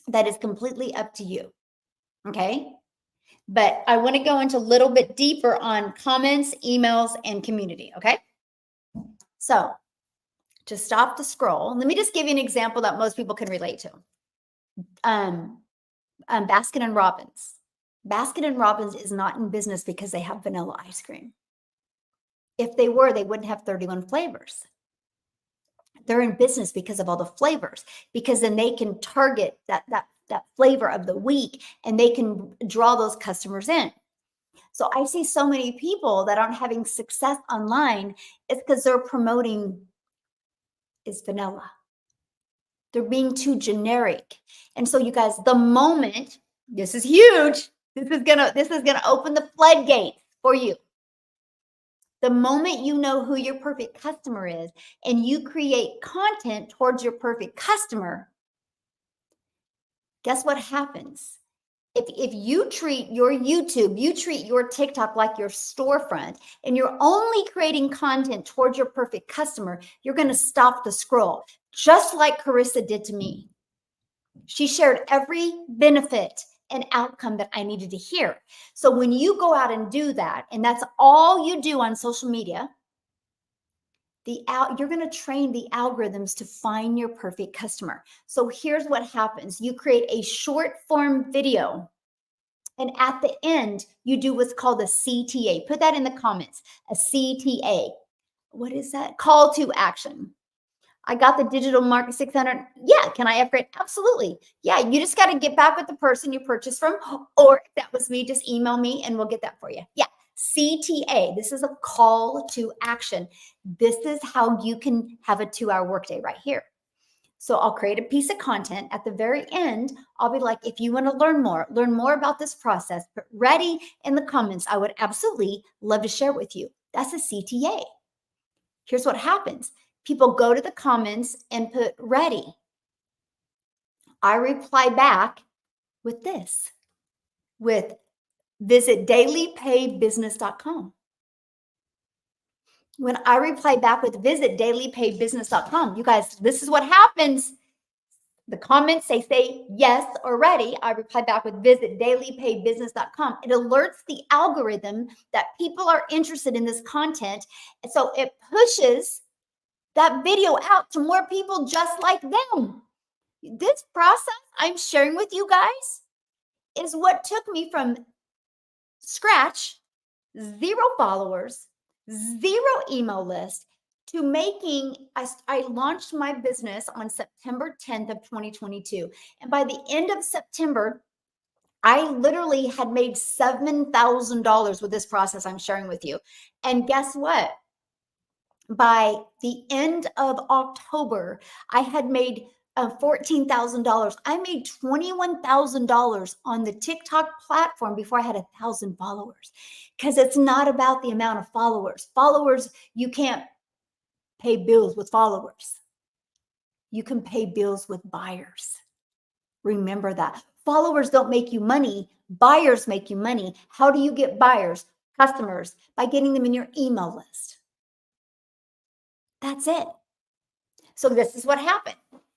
That is completely up to you. Okay. But I want to go into a little bit deeper on comments, emails, and community. Okay. So to stop the scroll, let me just give you an example that most people can relate to. Baskin and Robbins. Baskin and Robbins is not in business because they have vanilla ice cream. If they were, they wouldn't have 31 flavors. They're in business because of all the flavors, because then they can target that flavor of the week and they can draw those customers in. So I see so many people that aren't having success online. It's because they're promoting is vanilla. They're being too generic. And so you guys, the moment, this is huge. This is gonna open the floodgates for you. The moment you know who your perfect customer is and you create content towards your perfect customer, guess what happens? If you treat your YouTube, you treat your TikTok like your storefront, and you're only creating content towards your perfect customer, you're going to stop the scroll, just like Carissa did to me. She shared every benefit and outcome that I needed to hear. So when you go out and do that, and that's all you do on social media, you're going to train the algorithms to find your perfect customer. So here's what happens. You create a short form video, and at the end, you do what's called a CTA. Put that in the comments, a CTA. What is that? Call to action. I got the digital market 600. Yeah, can I upgrade? Absolutely. Yeah, you just got to get back with the person you purchased from, or if that was me, just email me and we'll get that for you. Yeah, CTA. This is a call to action. This is how you can have a 2-hour workday right here. So I'll create a piece of content. At the very end, I'll be like, if you want to learn more about this process, put ready in the comments. I would absolutely love to share with you. That's a CTA. Here's what happens. People go to the comments and put ready. I reply back with this, with visit dailypaybusiness.com. When I reply back with visit dailypaybusiness.com, you guys, this is what happens. The comments, they say yes or ready. I reply back with visit dailypaybusiness.com. It alerts the algorithm that people are interested in this content. And so it pushes that video out to more people just like them. This process I'm sharing with you guys is what took me from scratch, 0 followers, 0 email list, to making, I launched my business on September 10th of 2022. And by the end of September, I literally had made $7,000 with this process I'm sharing with you. And guess what? By the end of October, I had made $14,000. I made $21,000 on the TikTok platform before I had 1,000 followers, because it's not about the amount of followers. Followers, you can't pay bills with followers. You can pay bills with buyers. Remember that. Followers don't make you money. Buyers make you money. How do you get buyers, customers? By getting them in your email list. That's it. So this is what happened.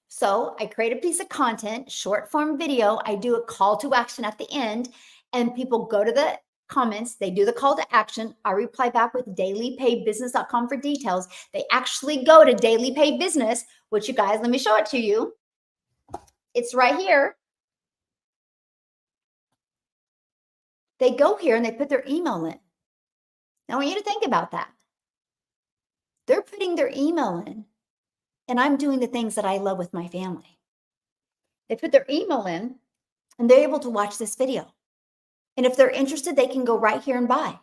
So I create a piece of content, short form video. I do a call to action at the end, and people go to the comments. They do the call to action. I reply back with dailypaybusiness.com for details. They actually go to Daily Pay Business, which you guys, let me show it to you. It's right here. They go here and they put their email in. Now, I want you to think about that. They're putting their email in, and I'm doing the things that I love with my family. They put their email in, and they're able to watch this video. And if they're interested, they can go right here and buy.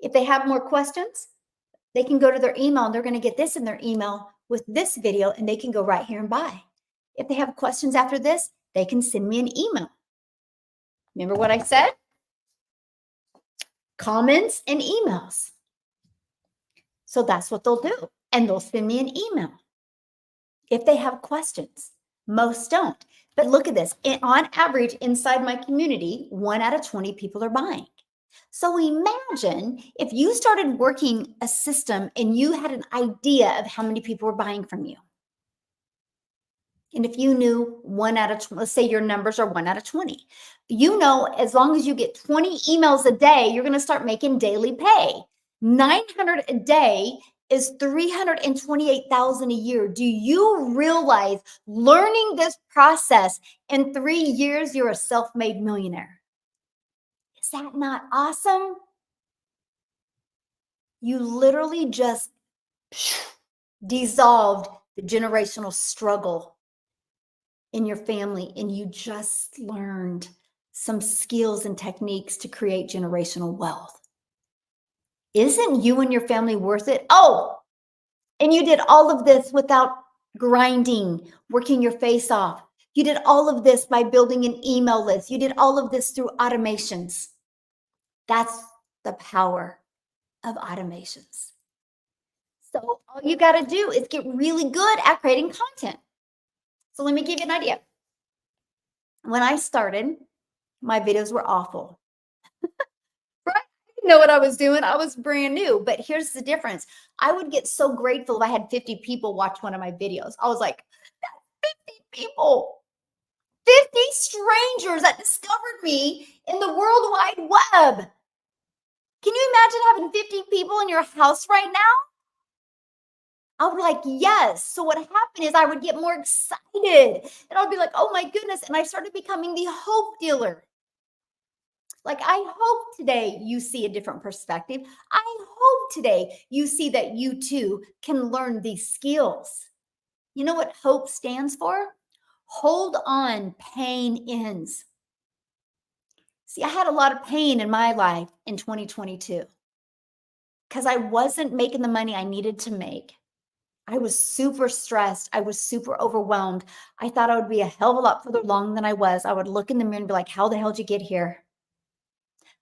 If they have more questions, they can go to their email, and they're going to get this in their email with this video, and they can go right here and buy. If they have questions after this, they can send me an email. Remember what I said? Comments and emails. So that's what they'll do. And they'll send me an email if they have questions. Most don't. But look at this. On average, inside my community, 1 out of 20 people are buying. So imagine if you started working a system and you had an idea of how many people were buying from you. And if you knew 1 out of 20, let's say your numbers are 1 out of 20, you know, as long as you get 20 emails a day, you're going to start making daily pay. 900 a day is 328,000 a year. Do you realize learning this process in 3 years, you're a self-made millionaire? Is that not awesome? You literally just dissolved the generational struggle in your family, and you just learned some skills and techniques to create generational wealth. Isn't you and your family worth it? Oh, and you did all of this without grinding, working your face off. You did all of this by building an email list. You did all of this through automations. That's the power of automations. So all you got to do is get really good at creating content. So let me give you an idea. When I started, my videos were awful. Right? I didn't know what I was doing. I was brand new. But here's the difference. I would get so grateful if I had 50 people watch one of my videos. I was like, that's 50 people. 50 strangers that discovered me in the World Wide Web. Can you imagine having 50 people in your house right now? I would be like, yes. So what happened is I would get more excited and I'd be like, oh my goodness. And I started becoming the hope dealer. Like, I hope today you see a different perspective. I hope today you see that you too can learn these skills. You know what hope stands for? Hold on, pain ends. See, I had a lot of pain in my life in 2022 because I wasn't making the money I needed to make. I was super stressed. I was super overwhelmed. I thought I would be a hell of a lot further along than I was. I would look in the mirror and be like, how the hell did you get here?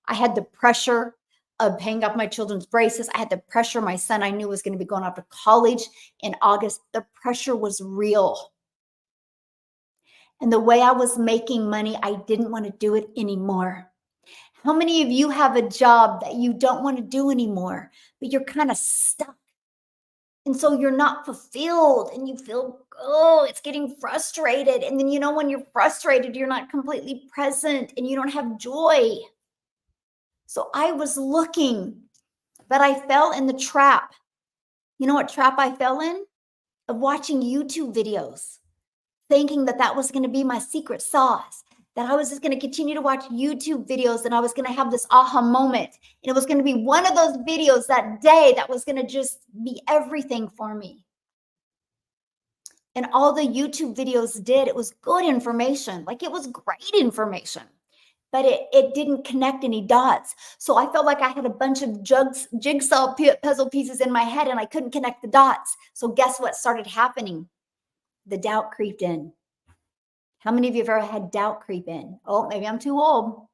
I had the pressure of paying off my children's braces. I had the pressure. My son, I knew, was going to be going off to college in August. The pressure was real. And the way I was making money, I didn't want to do it anymore. How many of you have a job that you don't want to do anymore, but you're kind of stuck? And so you're not fulfilled and you feel, oh, it's getting frustrated. And then, you know, when you're frustrated, you're not completely present and you don't have joy. So I was looking, but I fell in the trap. You know what trap I fell in? Of watching YouTube videos, thinking that that was going to be my secret sauce, that I was just going to continue to watch YouTube videos and I was going to have this aha moment. And it was going to be one of those videos that day that was going to just be everything for me. And all the YouTube videos did, it was good information. Like, it was great information, but it didn't connect any dots. So I felt like I had a bunch of jigsaw puzzle pieces in my head and I couldn't connect the dots. So guess what started happening? The doubt creeped in. How many of you have ever had doubt creep in? Oh, maybe I'm too old.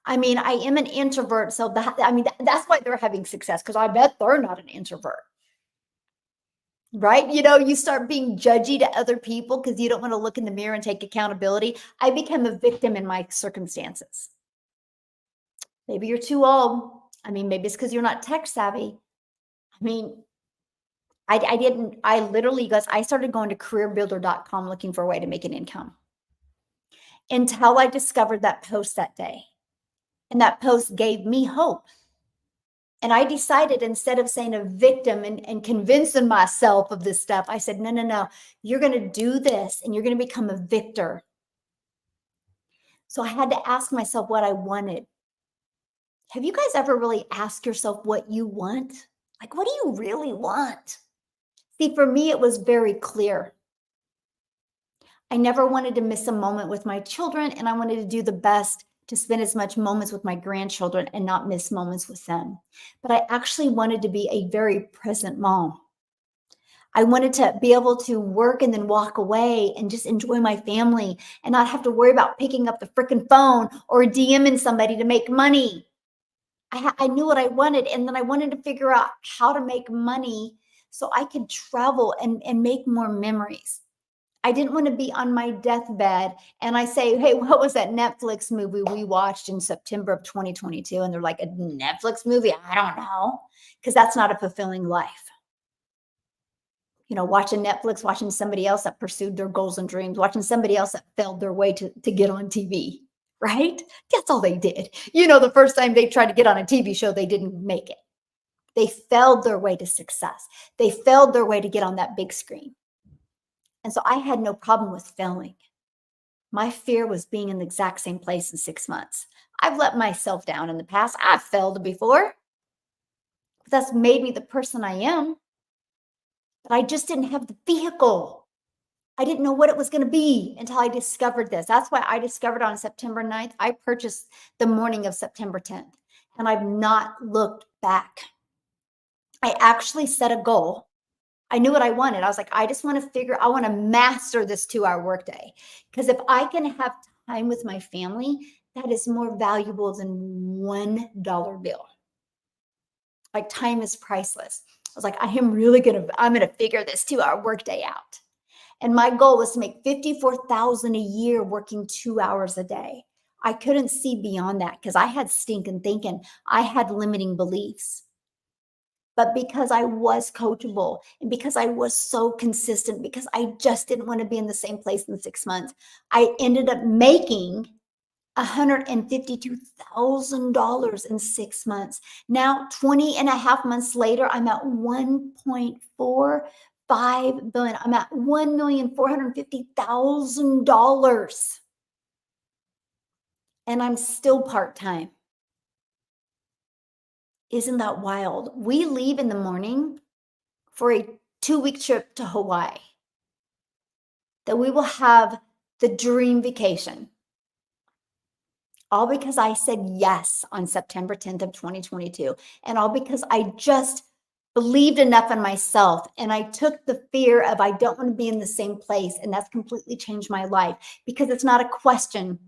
I mean, I am an introvert. So that's why they're having success, because I bet they're not an introvert. right? You know, you start being judgy to other people because you don't want to look in the mirror and take accountability. I became a victim in my circumstances. Maybe you're too old. I mean, maybe it's because you're not tech savvy. I mean, I didn't, I literally, you guys, I started going to careerbuilder.com looking for a way to make an income until I discovered that post that day. And that post gave me hope. And I decided, instead of saying a victim and convincing myself of this stuff, I said, no, no, no, you're going to do this and you're going to become a victor. So I had to ask myself what I wanted. Have you guys ever really asked yourself what you want? Like, what do you really want? See, for me, it was very clear. I never wanted to miss a moment with my children, and I wanted to do the best to spend as much moments with my grandchildren and not miss moments with them. But I actually wanted to be a very present mom. I wanted to be able to work and then walk away and just enjoy my family and not have to worry about picking up the freaking phone or DMing somebody to make money. I knew what I wanted, and then I wanted to figure out how to make money so I could travel and make more memories. I didn't want to be on my deathbed and I say, hey, what was that Netflix movie we watched in September of 2022? And they're like, a Netflix movie? I don't know. Because that's not a fulfilling life. You know, watching Netflix, watching somebody else that pursued their goals and dreams, watching somebody else that failed their way to get on TV, right? That's all they did. You know, the first time they tried to get on a TV show, they didn't make it. They failed their way to success. They failed their way to get on that big screen. And so I had no problem with failing. My fear was being in the exact same place in 6 months. I've let myself down in the past. I've failed before. But that's made me the person I am. But I just didn't have the vehicle. I didn't know what it was going to be until I discovered this. That's why I discovered on September 9th. I purchased the morning of September 10th, and I've not looked back. I actually set a goal. I knew what I wanted. I was like, I just want to I want to master this 2-hour workday. Because if I can have time with my family, that is more valuable than $1 bill. Like, time is priceless. I was like, I'm going to figure this 2-hour workday out. And my goal was to make $54,000 a year working 2 hours a day. I couldn't see beyond that because I had stinking thinking. I had limiting beliefs. But because I was coachable and because I was so consistent, because I just didn't want to be in the same place in 6 months, I ended up making $152,000 in 6 months. Now, 20 and a half months later, I'm at 1.45 billion. I'm at $1,450,000. And I'm still part-time. Isn't that wild? We leave in the morning for a 2-week trip to Hawaii, that we will have the dream vacation. All because I said yes on September 10th of 2022. And all because I just believed enough in myself. And I took the fear of, I don't want to be in the same place. And that's completely changed my life, because it's not a question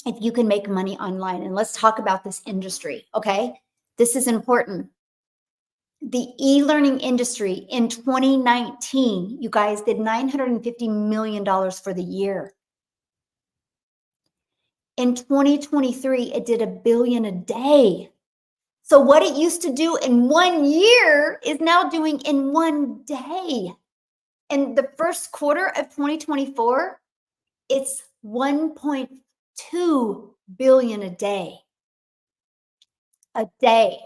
if you can make money online. And let's talk about this industry, okay? This is important. The e-learning industry in 2019, you guys, did $950 million for the year. In 2023, it did $1 billion a day. So what it used to do in 1 year is now doing in 1 day. In the first quarter of 2024, it's 1.2 billion a day. A day.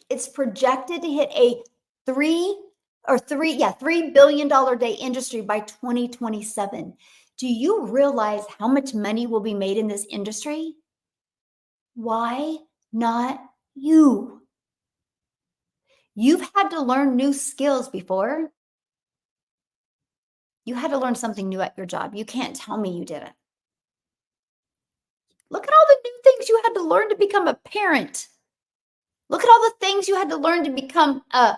It's projected to hit a $3 billion day industry by 2027. Do you realize how much money will be made in this industry? Why not you? You've had to learn new skills before. You had to learn something new at your job. You can't tell me you didn't. Look at all the new things you had to learn to become a parent. Look at all the things you had to learn to become a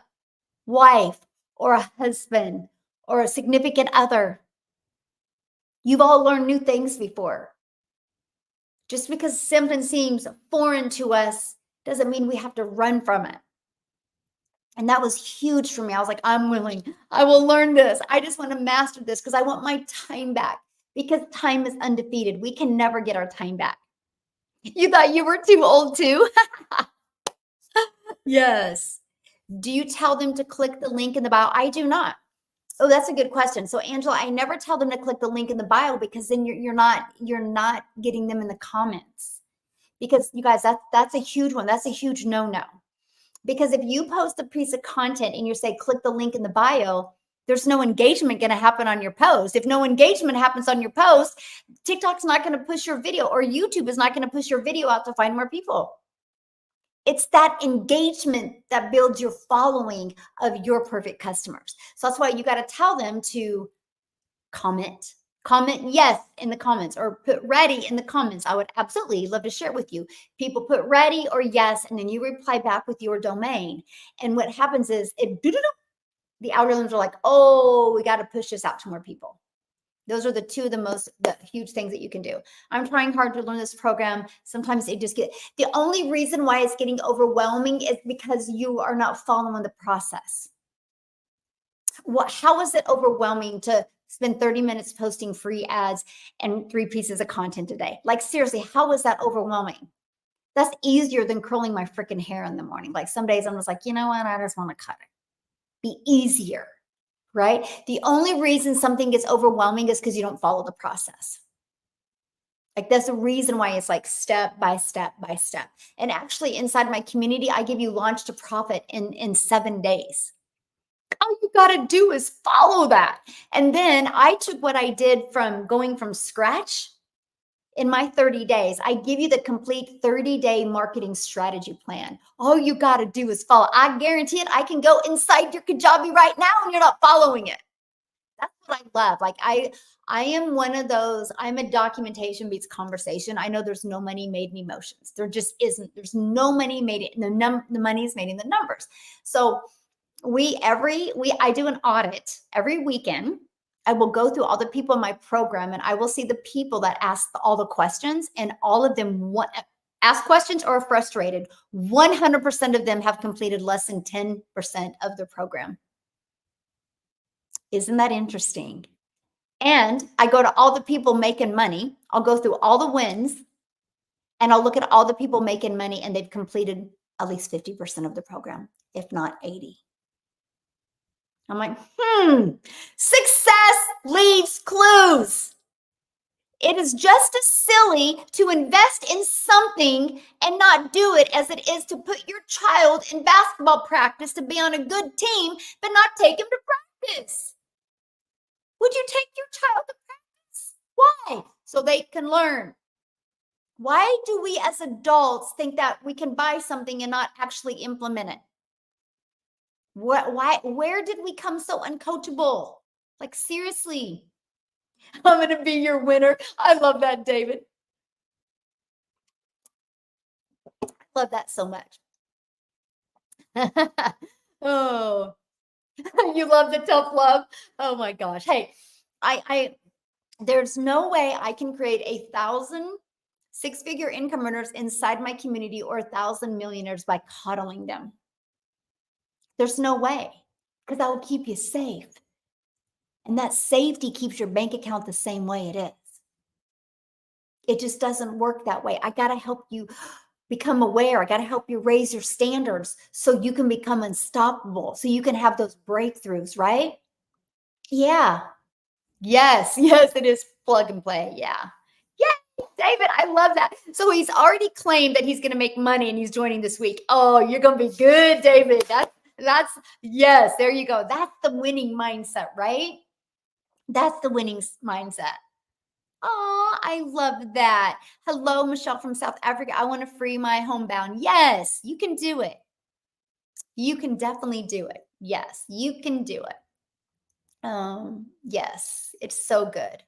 wife or a husband or a significant other. You've all learned new things before. Just because something seems foreign to us doesn't mean we have to run from it. And that was huge for me. I was like, I'm willing. I will learn this. I just want to master this because I want my time back, because time is undefeated. We can never get our time back. You thought you were too old too? Yes. Do you tell them to click the link in the bio? I do not. Oh, that's a good question. So Angela, I never tell them to click the link in the bio, because then you're not getting them in the comments. Because you guys, that's a huge one. That's a huge no-no. Because if you post a piece of content and you say click the link in the bio, there's no engagement going to happen on your post. If no engagement happens on your post, TikTok's not going to push your video, or YouTube is not going to push your video out to find more people. It's that engagement that builds your following of your perfect customers. So that's why you got to tell them to comment yes in the comments, or put ready in the comments. I would absolutely love to share it with you. People put ready or yes, and then you reply back with your domain. And what happens is the algorithms are like, oh, we got to push this out to more people. Those are the huge things that you can do. I'm trying hard to learn this program. Sometimes the only reason why it's getting overwhelming is because you are not following the process. How is it overwhelming to spend 30 minutes posting free ads and 3 pieces of content a day? Like, seriously, how is that overwhelming? That's easier than curling my freaking hair in the morning. Like, some days I'm just like, you know what? I just want to cut it. Be easier, right? The only reason something gets overwhelming is because you don't follow the process. Like, that's the reason why it's like step by step by step. And actually, inside my community, I give you launch to profit in 7 days. All you got to do is follow that. And then I took what I did from going from scratch in my 30 days. I give you the complete 30-day marketing strategy plan. All you got to do is follow. I guarantee it. I can go inside your Kajabi right now and you're not following it. That's what I love. Like, I am one of those, I'm a documentation beats conversation. I know there's no money made in emotions. There just isn't. There's no money made in the money is made in the numbers. So I do an audit every weekend. I will go through all the people in my program, and I will see the people that ask all the questions, and all of them ask questions or are frustrated. 100% of them have completed less than 10% of the program. Isn't that interesting? And I go to all the people making money. I'll go through all the wins, and I'll look at all the people making money, and they've completed at least 50% of the program, if not 80. I'm like, success leaves clues. It is just as silly to invest in something and not do it as it is to put your child in basketball practice to be on a good team, but not take him to practice. Would you take your child to practice? Why? So they can learn. Why do we as adults think that we can buy something and not actually implement it? Where did we come so uncoachable? Like, seriously. I'm going to be your winner. I love that, David. Love that so much. Oh, you love the tough love. Oh my gosh. Hey, there's no way I can create 1,000 six-figure income earners inside my community, or 1,000 millionaires by coddling them. There's no way, because that will keep you safe. And that safety keeps your bank account the same way it is. It just doesn't work that way. I got to help you become aware. I got to help you raise your standards so you can become unstoppable, so you can have those breakthroughs, right? Yeah. Yes. Yes, it is plug and play. Yeah. Yeah, David, I love that. So he's already claimed that he's going to make money, and he's joining this week. Oh, you're going to be good, David. That's yes, there you go. That's the winning mindset, right? That's the winning mindset. Oh, I love that. Hello, Michelle from South Africa. I want to free my homebound. Yes, you can do it. You can definitely do it. Yes, you can do it. Yes, it's so good.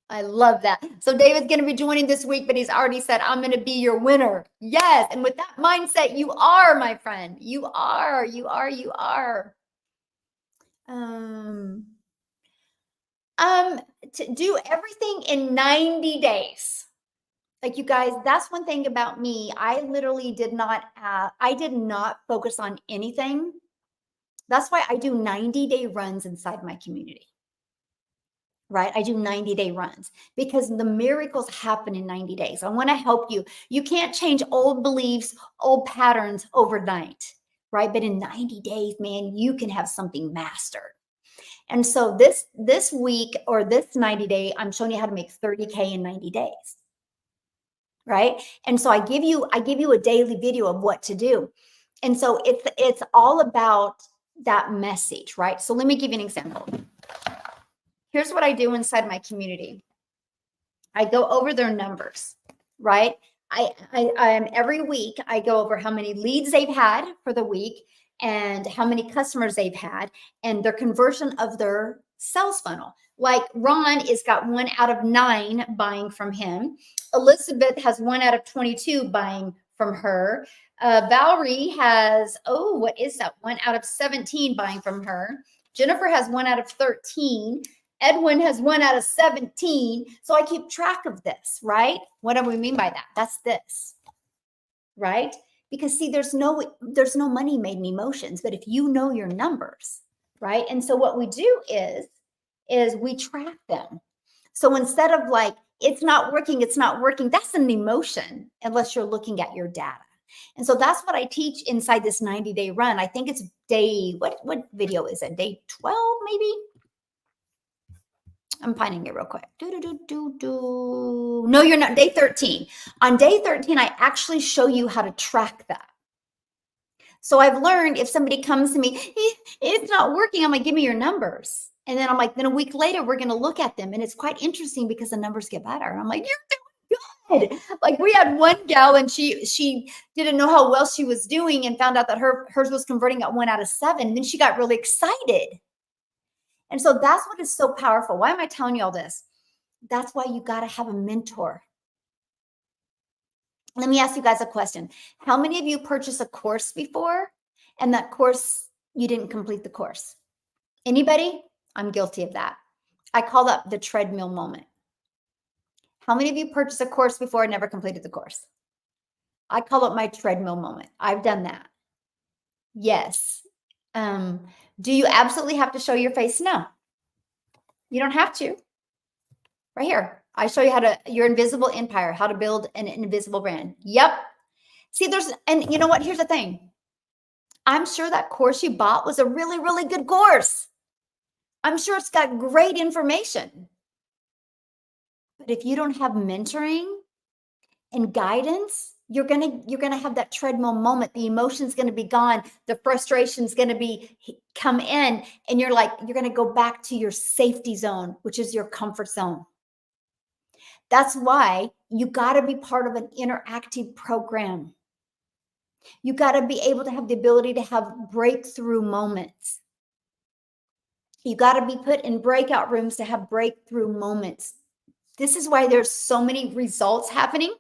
I love that. So David's going to be joining this week, but he's already said, I'm going to be your winner. Yes. And with that mindset, you are, my friend. You are. To do everything in 90 days. Like, you guys, that's one thing about me. I literally did not focus on anything That's why I do 90-day runs inside my community, right? I do 90-day runs because the miracles happen in 90 days. I want to help you. You can't change old beliefs, old patterns overnight, right? But in 90 days, man, you can have something mastered. And so this week or this 90 day, I'm showing you how to make 30K in 90 days. Right? And so I give you a daily video of what to do. And so it's all about that message, right? So let me give you an example. Here's what I do inside my community. I go over their numbers, right? Every week I go over how many leads they've had for the week and how many customers they've had and their conversion of their sales funnel. Like Ron is got 1 out of 9 buying from him. Elizabeth has 1 out of 22 buying from her. Valerie has, oh, what is that? 1 out of 17 buying from her. Jennifer has 1 out of 13. Edwin has 1 out of 17. So I keep track of this, right? What do we mean by that? That's this, right? Because see, there's no money made in emotions, but if you know your numbers, right? And so what we do is we track them. So instead of like, it's not working, that's an emotion unless you're looking at your data. And so that's what I teach inside this 90-day run. I think it's day, what video is it? Day 12, maybe? I'm finding it real quick. No, you're not. Day 13. On day 13, I actually show you how to track that. So I've learned if somebody comes to me, it's not working, I'm like, give me your numbers. And then I'm like, then a week later, we're going to look at them. And it's quite interesting because the numbers get better. And I'm like, you're doing good. Like we had one gal and she didn't know how well she was doing and found out that hers was converting at 1 out of 7. And then she got really excited. And so that's what is so powerful. Why am I telling you all this? That's why you got to have a mentor. Let me ask you guys a question. How many of you purchased a course before and that course, you didn't complete the course? Anybody? I'm guilty of that. I call that the treadmill moment. How many of you purchased a course before and never completed the course? I call it my treadmill moment. I've done that. Yes. Do you absolutely have to show your face? No. You don't have to. Right here. I show you your invisible empire, how to build an invisible brand. Yep. See, and you know what? Here's the thing. I'm sure that course you bought was a really, really good course. I'm sure it's got great information. But if you don't have mentoring and guidance, you're gonna have that treadmill moment. The emotion's gonna be gone. The frustration's gonna come in, and you're gonna go back to your safety zone, which is your comfort zone. That's why you got to be part of an interactive program. You got to be able to have the ability to have breakthrough moments. You got to be put in breakout rooms to have breakthrough moments. This is why there's so many results happening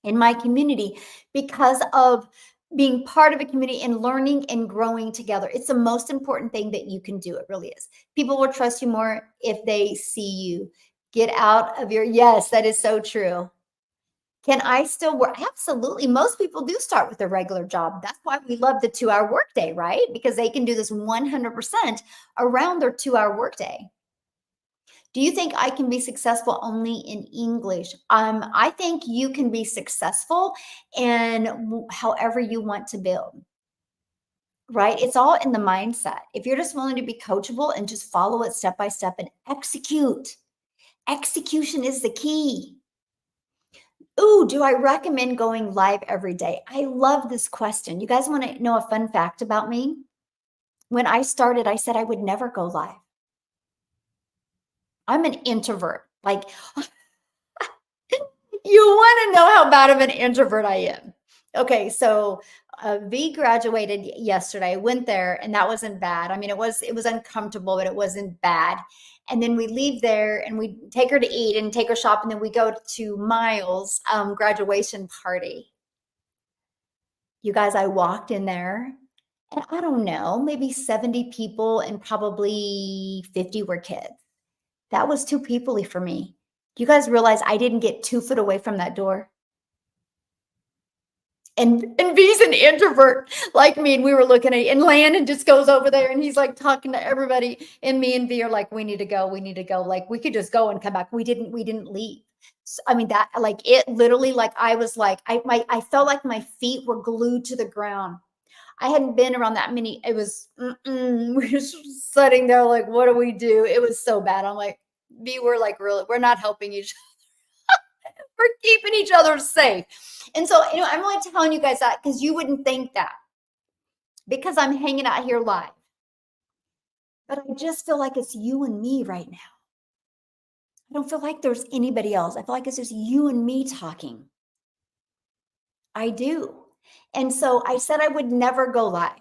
in my community because of being part of a community and learning and growing together. It's the most important thing that you can do. It really is. People will trust you more if they see you. Get out of yes, that is so true. Can I still work? Absolutely. Most people do start with a regular job. That's why we love the 2-hour workday, right? Because they can do this 100% around their 2-hour workday. Do you think I can be successful only in English? I think you can be successful in however you want to build, right? It's all in the mindset. If you're just willing to be coachable and just follow it step by step and execute, execution is the key. Ooh, do I recommend going live every day? I love this question. You guys want to know a fun fact about me? When I started, I said I would never go live. I'm an introvert. Like, you want to know how bad of an introvert I am. Okay, so V graduated yesterday. I went there and that wasn't bad. I mean, it was uncomfortable, but it wasn't bad. And then we leave there and we take her to eat and take her shop. And then we go to Miles' graduation party. You guys, I walked in there and I don't know, maybe 70 people and probably 50 were kids. That was too peoply for me. You guys realize I didn't get 2 foot away from that door? And V's an introvert like me, and we were looking at, and Landon just goes over there and he's like talking to everybody. And me and V are like, we need to go, we need to go. Like we could just go and come back. We didn't leave. So, I mean, that like it literally, like I was like, I felt like my feet were glued to the ground. I hadn't been around that many. It was, we're just sitting there like, what do we do? It was so bad. I'm like, V, we're like, really, we're not helping each we're keeping each other safe. And so, I'm only telling you guys that because you wouldn't think that because I'm hanging out here live. But I just feel like it's you and me right now. I don't feel like there's anybody else. I feel like it's just you and me talking. I do. And so I said I would never go live.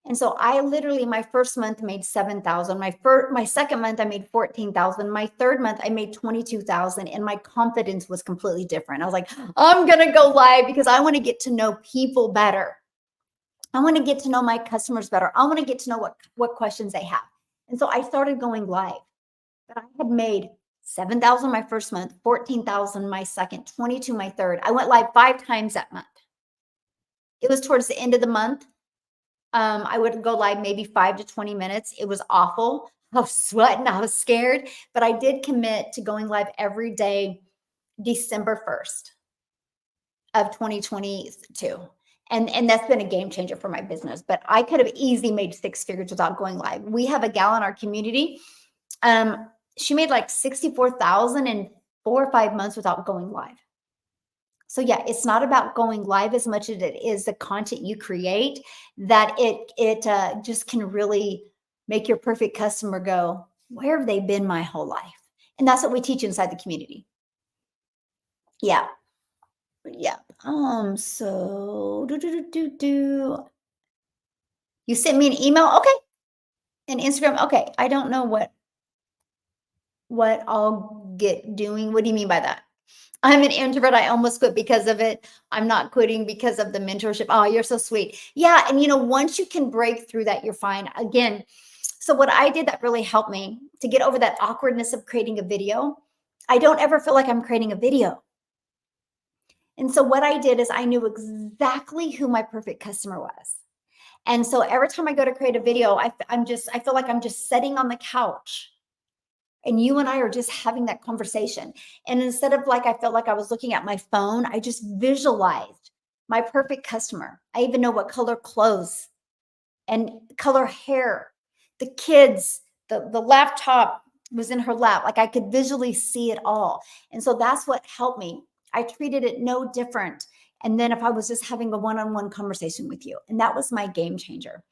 And so I literally, my first month made 7,000. My second month I made 14,000. My third month I made 22,000, and my confidence was completely different. I was like, I'm going to go live because I want to get to know people better. I want to get to know my customers better. I want to get to know what questions they have. And so I started going live. But I had made 7,000 my first month, 14,000 my second, 22 my third. I went live 5 times that month. It was towards the end of the month. I would go live maybe 5 to 20 minutes. It was awful. I was sweating. I was scared, but I did commit to going live every day, December 1st of 2022. And that's been a game changer for my business, but I could have easily made 6 figures without going live. We have a gal in our community. She made like 64,000 in 4 or 5 months without going live. So yeah, it's not about going live as much as it is the content you create, that it just can really make your perfect customer go, where have they been my whole life? And that's what we teach inside the community. Yeah. Yeah. So you sent me an email. Okay. And Instagram. Okay. I don't know what I'll get doing. What do you mean by that? I'm an introvert. I almost quit because of it. I'm not quitting because of the mentorship. Oh, you're so sweet. Yeah. And once you can break through that, you're fine. Again, so what I did that really helped me to get over that awkwardness of creating a video, I don't ever feel like I'm creating a video. And so what I did is I knew exactly who my perfect customer was. And so every time I go to create a video, I feel like I'm just sitting on the couch and you and I are just having that conversation. And instead of like, I felt like I was looking at my phone, I just visualized my perfect customer. I even know what color clothes and color hair, the kids, the laptop was in her lap. Like I could visually see it all. And so that's what helped me. I treated it no different. And then if I was just having a one-on-one conversation with you, and that was my game changer.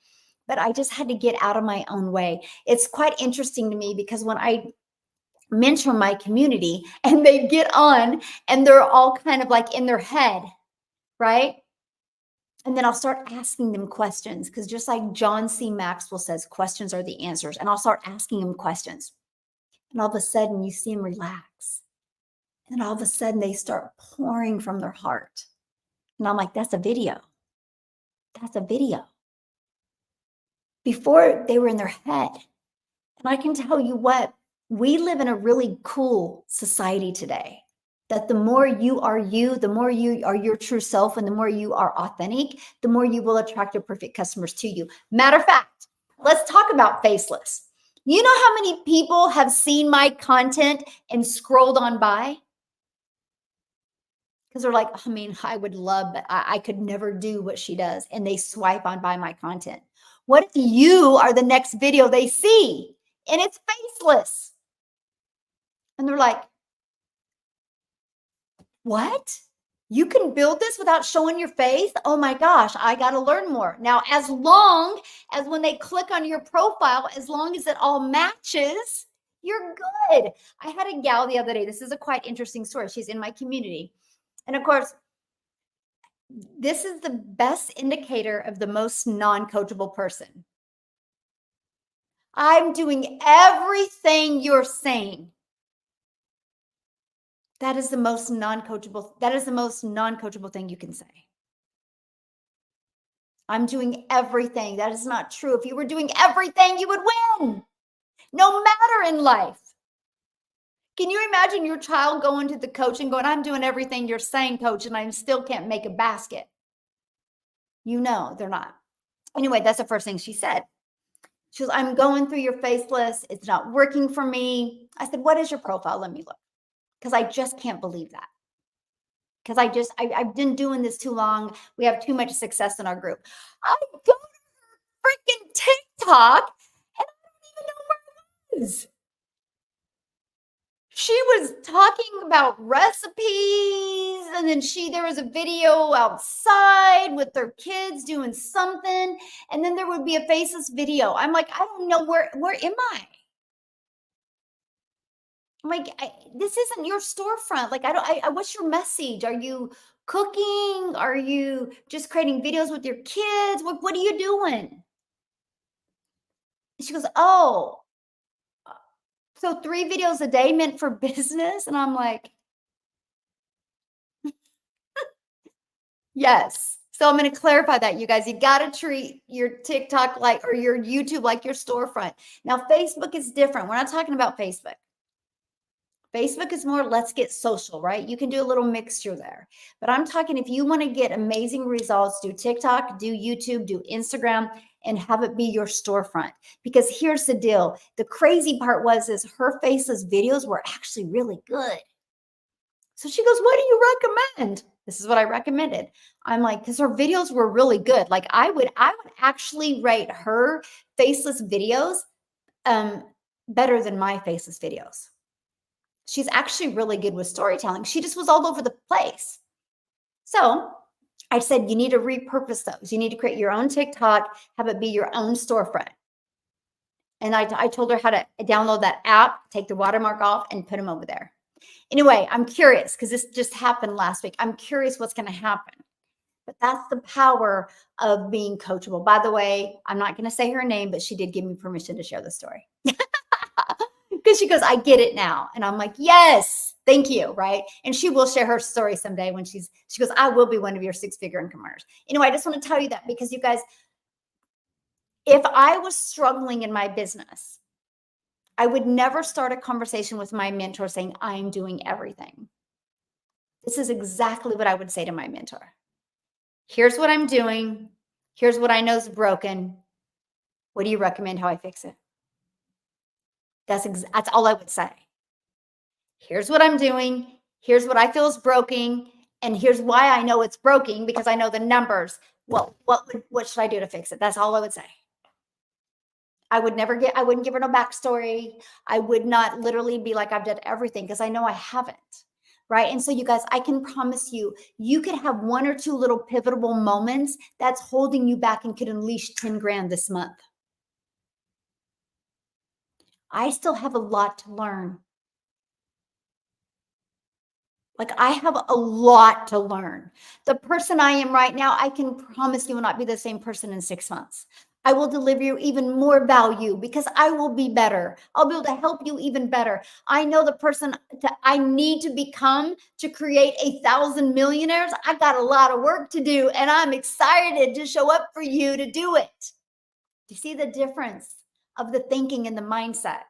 But I just had to get out of my own way. It's quite interesting to me because when I mentor my community and they get on and they're all kind of like in their head, right? And then I'll start asking them questions because just like John C. Maxwell says, questions are the answers. And I'll start asking them questions. And all of a sudden you see them relax. And all of a sudden they start pouring from their heart. And I'm like, that's a video. That's a video. Before they were in their head. And I can tell you what, we live in a really cool society today. That the more you are you, the more you are your true self, and the more you are authentic, the more you will attract your perfect customers to you. Matter of fact, let's talk about faceless. You know how many people have seen my content and scrolled on by? Because they're like, I mean, I would love, but I could never do what she does. And they swipe on by my content. What if you are the next video they see and it's faceless? And they're like, what? You can build this without showing your face? Oh my gosh, I got to learn more. Now, as long as when they click on your profile, as long as it all matches, you're good. I had a gal the other day. This is a quite interesting story. She's in my community. And of course, this is the best indicator of the most non-coachable person. I'm doing everything you're saying. That is the most non-coachable. That is the most non-coachable thing you can say. I'm doing everything. That is not true. If you were doing everything, you would win. No matter in life. Can you imagine your child going to the coach and going, I'm doing everything you're saying, coach, and I still can't make a basket? You know they're not. Anyway, that's the first thing she said. She goes, I'm going through your face list. It's not working for me. I said, what is your profile? Let me look. Because I just can't believe that. Because I've been doing this too long. We have too much success in our group. I go to freaking TikTok and I don't even know where it is. She was talking about recipes, and then there was a video outside with their kids doing something, and then there would be a faceless video. I'm like, I don't know where am I? I'm like, this isn't your storefront. Like, what's your message? Are you cooking? Are you just creating videos with your kids? What are you doing? She goes, oh, so 3 videos a day meant for business? And I'm like, yes. So I'm going to clarify that, you guys. You got to treat your TikTok or your YouTube like your storefront. Now, Facebook is different. We're not talking about Facebook. Facebook is more let's get social, right? You can do a little mixture there. But I'm talking if you want to get amazing results, do TikTok, do YouTube, do Instagram, and have it be your storefront. Because here's the deal. The crazy part is her faceless videos were actually really good. So she goes, what do you recommend? This is what I recommended. I'm like, because her videos were really good. Like I would actually rate her faceless videos better than my faceless videos. She's actually really good with storytelling. She just was all over the place. So I said, you need to repurpose those. You need to create your own TikTok, have it be your own storefront. And I told her how to download that app, take the watermark off, and put them over there. Anyway, I'm curious because this just happened last week. I'm curious what's going to happen. But that's the power of being coachable. By the way, I'm not going to say her name, but she did give me permission to share the story. Because she goes, I get it now. And I'm like, yes, thank you. Right. And she will share her story someday when she goes, I will be one of your 6-figure income earners. Anyway, I just want to tell you that because you guys, if I was struggling in my business, I would never start a conversation with my mentor saying, I'm doing everything. This is exactly what I would say to my mentor. Here's what I'm doing. Here's what I know is broken. What do you recommend how I fix it? That's all I would say. Here's what I'm doing. Here's what I feel is broken. And here's why I know it's broken because I know the numbers. Well, what should I do to fix it? That's all I would say. I wouldn't give her no backstory. I would not literally be like, I've done everything because I know I haven't. Right. And so you guys, I can promise you, you could have 1 or 2 little pivotal moments that's holding you back and could unleash 10 grand this month. I still have a lot to learn. Like I have a lot to learn. The person I am right now, I can promise you will not be the same person in 6 months. I will deliver you even more value because I will be better. I'll be able to help you even better. I know the person I need to become to create 1,000 millionaires. I've got a lot of work to do and I'm excited to show up for you to do it. Do you see the difference of the thinking and the mindset?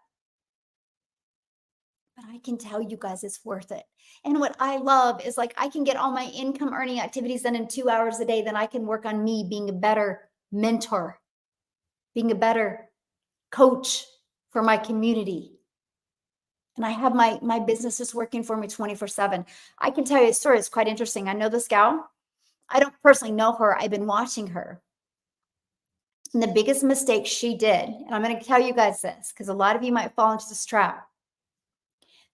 But I can tell you guys it's worth it. And what I love is like I can get all my income earning activities done in 2 hours a day. Then I can work on me being a better mentor, being a better coach for my community. And I have my business is working for me 24/7. I can tell you a story. It's quite interesting. I know this gal. I don't personally know her. I've been watching her. And the biggest mistake she did, and I'm going to tell you guys this because a lot of you might fall into this trap.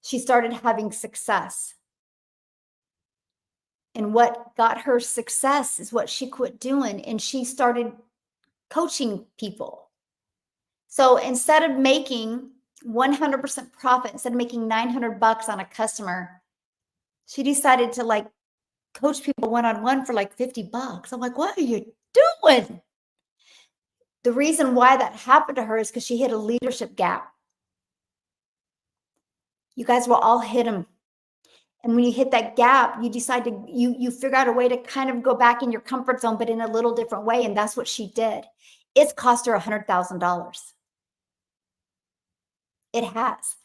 She started having success. And what got her success is what she quit doing. And she started coaching people. So instead of making 100% profit, instead of making $900 on a customer, she decided to like coach people one-on-one for like $50. I'm like, what are you doing? The reason why that happened to her is because she hit a leadership gap. You guys will all hit them. And when you hit that gap, you decide to, you figure out a way to kind of go back in your comfort zone, but in a little different way. And that's what she did. It's cost her $100,000. It has.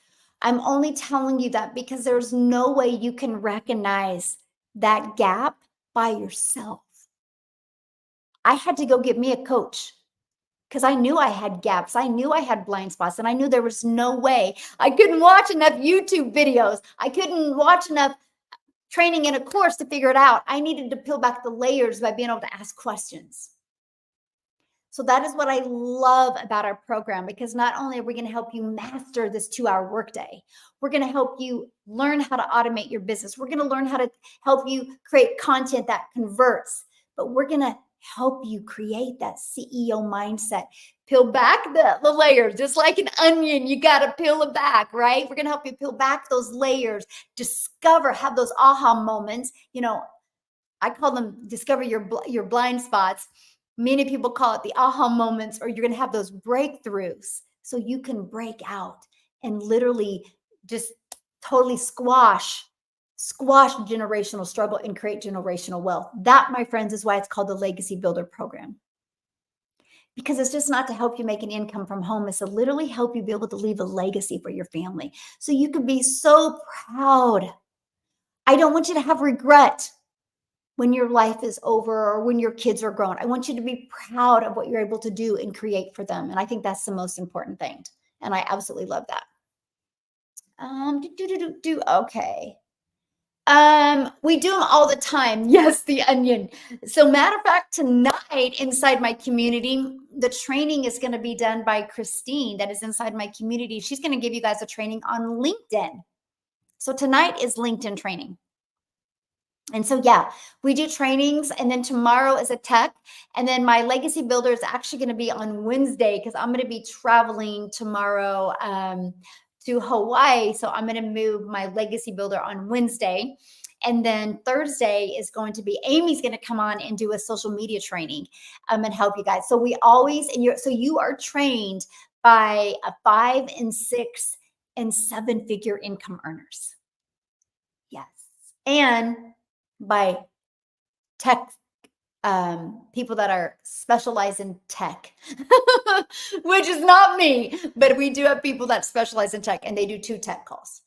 I'm only telling you that because there's no way you can recognize that gap by yourself. I had to go get me a coach because I knew I had gaps. I knew I had blind spots, and I knew there was no way. I couldn't watch enough YouTube videos. I couldn't watch enough training in a course to figure it out. I needed to peel back the layers by being able to ask questions. So that is what I love about our program, because not only are we going to help you master this 2-hour workday, we're going to help you learn how to automate your business. We're going to learn how to help you create content that converts, but we're going to help you create that CEO mindset. Peel back the layers, just like an onion. You got to peel it back, right? We're going to help you peel back those layers, discover, have those aha moments. You know, I call them discover your blind spots. Many people call it the aha moments, or you're going to have those breakthroughs so you can break out and literally just totally squash generational struggle and create generational wealth. That, my friends, is why it's called the Legacy Builder Program. Because it's just not to help you make an income from home. It's to literally help you be able to leave a legacy for your family so you can be so proud. I don't want you to have regret when your life is over or when your kids are grown. I want you to be proud of what you're able to do and create for them. And I think that's the most important thing. And I absolutely love that. Okay. We do them all the time. Yes, the onion. So matter of fact, tonight inside my community, the training is going to be done by Christine that is inside my community. She's going to give you guys a training on LinkedIn. So tonight is LinkedIn training. And so, yeah, we do trainings, and then tomorrow is a tech. And then my legacy builder is actually going to be on Wednesday because I'm going to be traveling tomorrow to Hawaii. So I'm going to move my legacy builder on Wednesday. And then Thursday is going to be Amy's going to come on and do a social media training and help you guys. So we always, so you are trained by a 5 and 6 and 7-figure income earners. Yes. And by tech people that are specialized in tech, which is not me, but we do have people that specialize in tech, and they do 2 tech calls.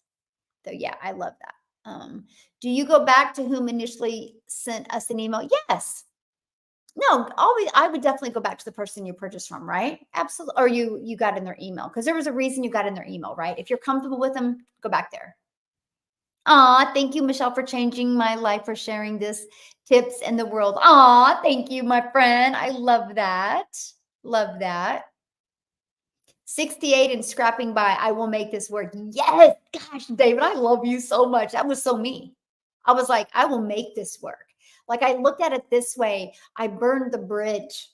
So yeah, I love that. Do you go back to whom initially sent us an email? Yes. No, always. I would definitely go back to the person you purchased from, right? Absolutely. Or you got in their email because there was a reason you got in their email, right? If you're comfortable with them, go back there. Thank you, Michelle, for changing my life, for sharing this tips in the world. Thank you, my friend. I love that. Love that. 68 and scrapping by. I will make this work. Yes. Gosh, David, I love you so much. That was so me. I was like, I will make this work. Like, I looked at it this way. I burned the bridge,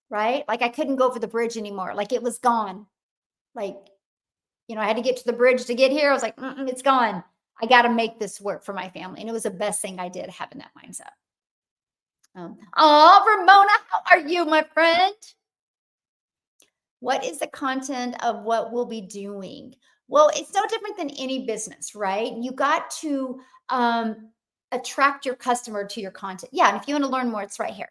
right? Like, I couldn't go over the bridge anymore. Like, it was gone. Like, I had to get to the bridge to get here. I was like, it's gone. I got to make this work for my family. And it was the best thing I did, having that mindset. Ramona, how are you, my friend? What is the content of what we'll be doing? Well, it's no different than any business, right? You got to attract your customer to your content. Yeah. And if you want to learn more, it's right here.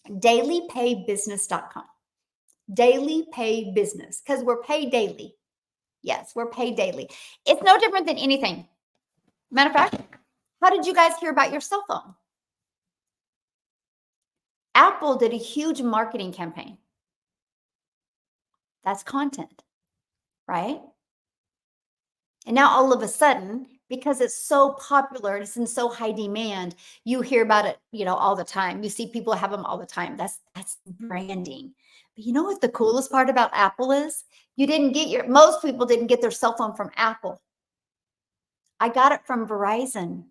Dailypaybusiness.com. Daily pay business, because we're paid daily. Yes, we're paid daily. It's no different than anything. Matter of fact, how did you guys hear about your cell phone? Apple did a huge marketing campaign. That's content, right? And now all of a sudden, because it's so popular, it's in so high demand, you hear about it, all the time. You see people have them all the time. That's branding. But you know what the coolest part about Apple is? Most people didn't get their cell phone from Apple. I got it from Verizon.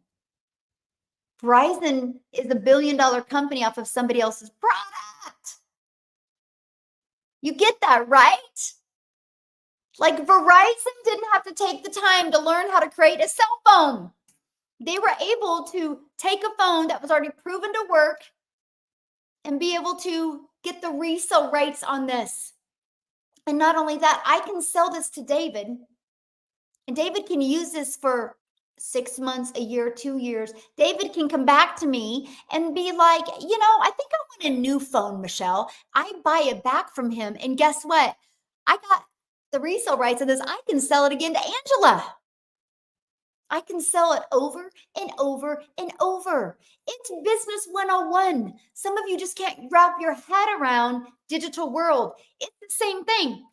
Verizon is a $1 billion company off of somebody else's product. You get that, right? Like, Verizon didn't have to take the time to learn how to create a cell phone. They were able to take a phone that was already proven to work and be able to get the resale rates on this. And not only that, I can sell this to David, and David can use this for 6 months, a year, 2 years. David can come back to me and be like, I think I want a new phone, Michelle. I buy it back from him. And guess what? I got the resale rights of this. I can sell it again to Angela. I can sell it over and over and over. It's business 101. Some of you just can't wrap your head around digital world. It's the same thing.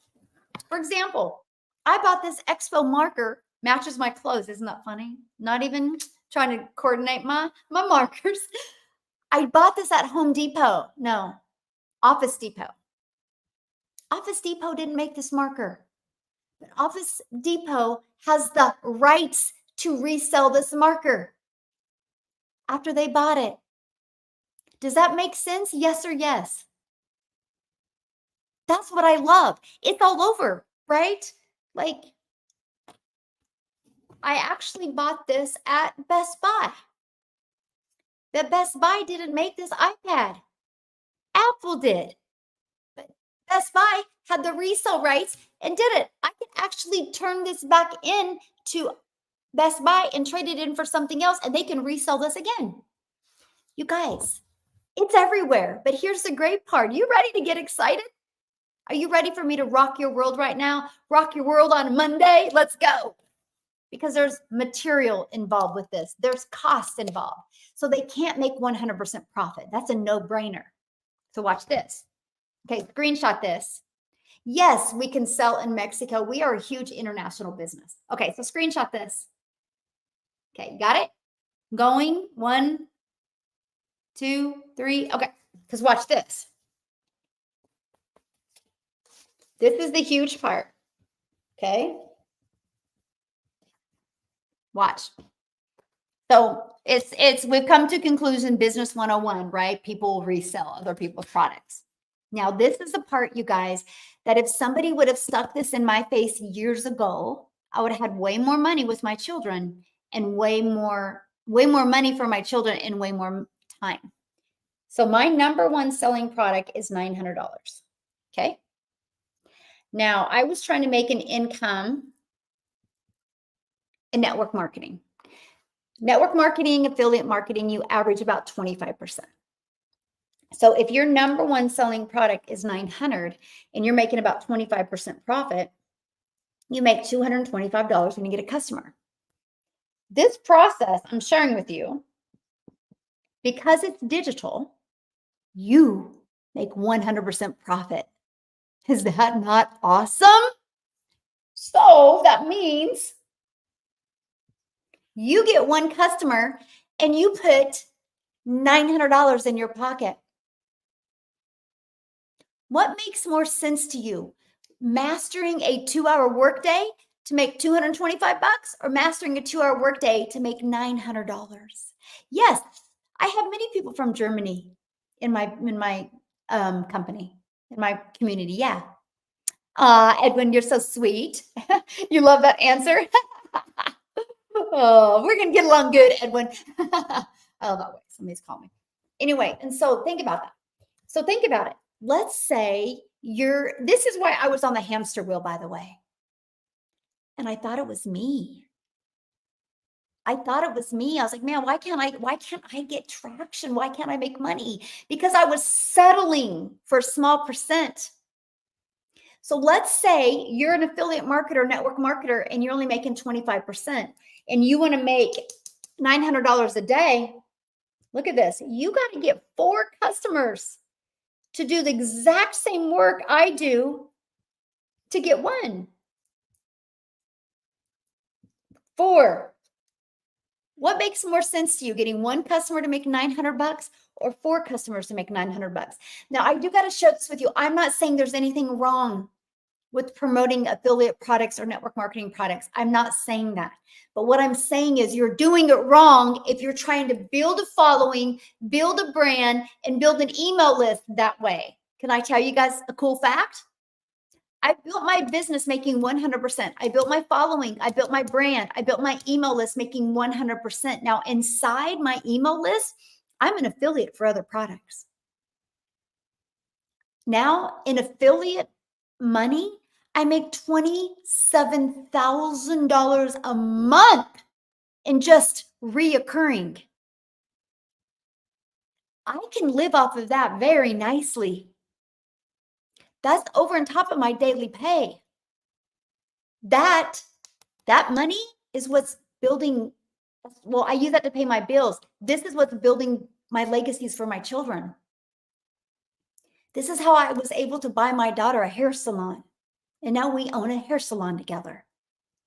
For example, I bought this Expo marker, matches my clothes. Isn't that funny? Not even trying to coordinate my markers. I bought this at Home Depot. No, Office Depot. Office Depot didn't make this marker. But Office Depot has the rights to resell this marker after they bought it. Does that make sense? Yes or yes? That's what I love. It's all over, right? Like, I actually bought this at Best Buy. That Best Buy didn't make this iPad. Apple did. But Best Buy had the resale rights and did it. I can actually turn this back in to Best Buy and trade it in for something else, and they can resell this again. You guys, it's everywhere. But here's the great part. You ready to get excited? Are you ready for me to rock your world right now? Rock your world on Monday? Let's go. Because there's material involved with this. There's cost involved. So they can't make 100% profit. That's a no-brainer. So watch this. Okay, screenshot this. Yes, we can sell in Mexico. We are a huge international business. Okay, so screenshot this. Okay, got it? Going, 1, 2, 3. Okay, because watch this. This is the huge part. Okay. Watch. So we've come to conclusion business 101, right? People resell other people's products. Now, this is the part, you guys, that if somebody would have stuck this in my face years ago, I would have had way more money with my children and way more money for my children and way more time. So my number one selling product is $900. Okay. Now, I was trying to make an income in network marketing. Network marketing, affiliate marketing, you average about 25%. So if your number one selling product is 900 and you're making about 25% profit, you make $225 when you get a customer. This process I'm sharing with you, because it's digital, you make 100% profit. Is that not awesome? So that means you get one customer and you put $900 in your pocket. What makes more sense to you? Mastering a 2-hour workday to make $225 or mastering a 2-hour workday to make $900? Yes, I have many people from Germany in my company, in my community. Yeah. Edwin, you're so sweet. You love that answer. Oh, we're gonna get along good, Edwin. I love that way. Somebody's calling me. Anyway, and so think about that. So think about it. Let's say this is why I was on the hamster wheel, by the way. And I thought it was me. I thought it was me. I was like, man, why can't I get traction? Why can't I make money? Because I was settling for a small percent. So let's say you're an affiliate marketer, network marketer, and you're only making 25% and you want to make $900 a day. Look at this. You got to get 4 customers to do the exact same work I do to get 1. 4. What makes more sense to you, getting 1 customer to make $900 or 4 customers to make $900? Now, I do got to share this with you. I'm not saying there's anything wrong with promoting affiliate products or network marketing products. I'm not saying that. But what I'm saying is you're doing it wrong if you're trying to build a following, build a brand, and build an email list that way. Can I tell you guys a cool fact? I built my business making 100%. I built my following. I built my brand. I built my email list making 100%. Now, inside my email list, I'm an affiliate for other products. Now, in affiliate money, I make $27,000 a month in just reoccurring. I can live off of that very nicely. That's over and top of my daily pay. That money is what's building, well, I use that to pay my bills. This is what's building my legacies for my children. This is how I was able to buy my daughter a hair salon. And now we own a hair salon together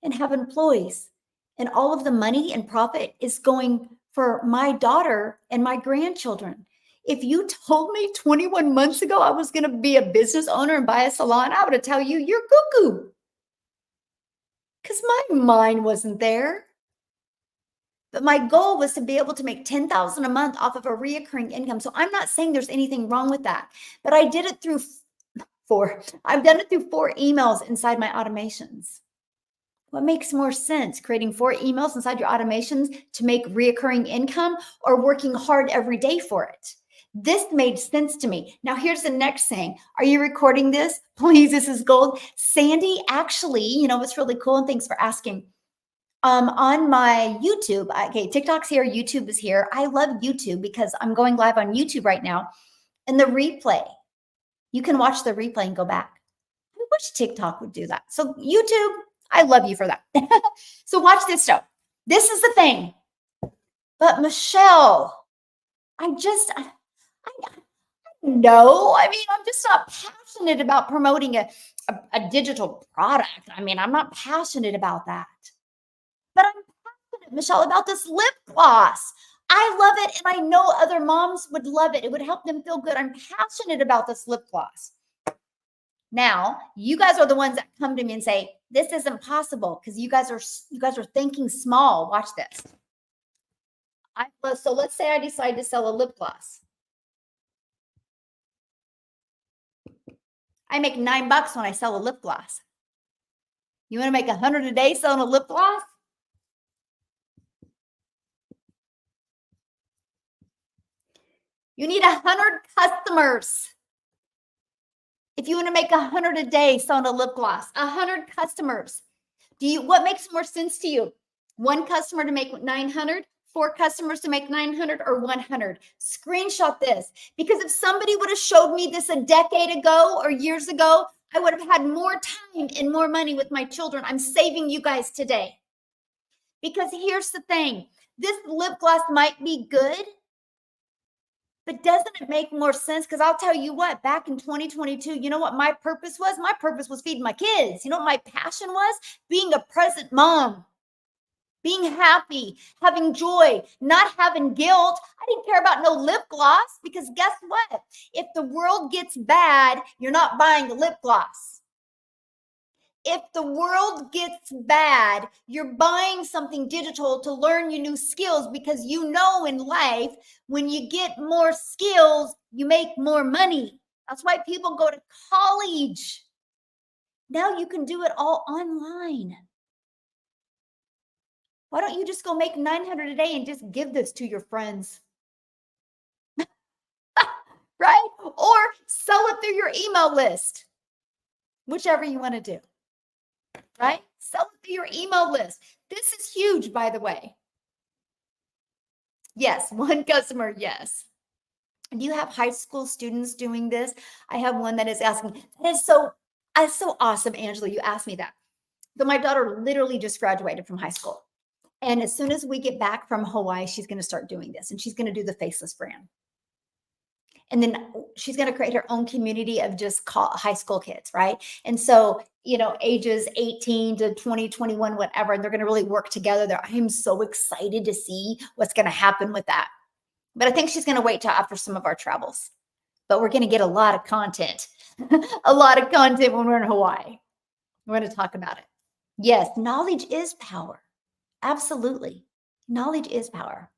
and have employees. And all of the money and profit is going for my daughter and my grandchildren. If you told me 21 months ago I was going to be a business owner and buy a salon, I would have tell you you're cuckoo. Because my mind wasn't there. But my goal was to be able to make $10,000 a month off of a reoccurring income. So I'm not saying there's anything wrong with that, but I did it through I've done it through 4 emails inside my automations. What makes more sense, creating 4 emails inside your automations to make reoccurring income, or working hard every day for it? This made sense to me. Now, here's the next thing. Are you recording this? Please, this is gold. Sandy, actually, you know, what's really cool, and thanks for asking. On my YouTube, okay, TikTok's here, YouTube is here. I love YouTube because I'm going live on YouTube right now. And the replay, you can watch the replay and go back. I wish TikTok would do that. So YouTube, I love you for that. So watch this stuff. This is the thing. But Michelle, I no, I mean, I'm just not passionate about promoting a digital product. I mean, I'm not passionate about that. But I'm passionate, Michelle, about this lip gloss. I love it, and I know other moms would love it. It would help them feel good. I'm passionate about this lip gloss. Now, you guys are the ones that come to me and say, this isn't possible because you guys are thinking small. Watch this. So let's say I decide to sell a lip gloss. I make $9 when I sell a lip gloss. You want to make $100 a day selling a lip gloss? You need 100 customers. If you want to make 100 a day selling a lip gloss, 100 customers. What makes more sense to you? 1 customer to make 900, 4 customers to make 900, or 100? Screenshot this, because if somebody would have showed me this a decade ago or years ago, I would have had more time and more money with my children. I'm saving you guys today. Because here's the thing, this lip gloss might be good, but doesn't it make more sense? Because I'll tell you what, back in 2022, you know what my purpose was? My purpose was feeding my kids. You know what my passion was? Being a present mom, being happy, having joy, not having guilt. I didn't care about no lip gloss, because guess what? If the world gets bad, you're not buying a lip gloss. If the world gets bad, you're buying something digital to learn your new skills, because you know in life, when you get more skills, you make more money. That's why people go to college. Now you can do it all online. Why don't you just go make 900 a day and just give this to your friends? Right? Or sell it through your email list, whichever you want to do. Right? Sell it through your email list. This is huge, by the way. Yes, 1 customer, yes. Do you have high school students doing this? I have one that is asking. That's so awesome, Angela, you asked me that. So my daughter literally just graduated from high school. And as soon as we get back from Hawaii, she's going to start doing this, and she's going to do the faceless brand. And then she's going to create her own community of just high school kids, right? And so, you know, ages 18 to 20, 21, whatever, and they're going to really work together there. I'm so excited to see what's going to happen with that. But I think she's going to wait till after some of our travels. But we're going to get a lot of content, a lot of content when we're in Hawaii. We're going to talk about it. Yes, knowledge is power. Absolutely. Knowledge is power.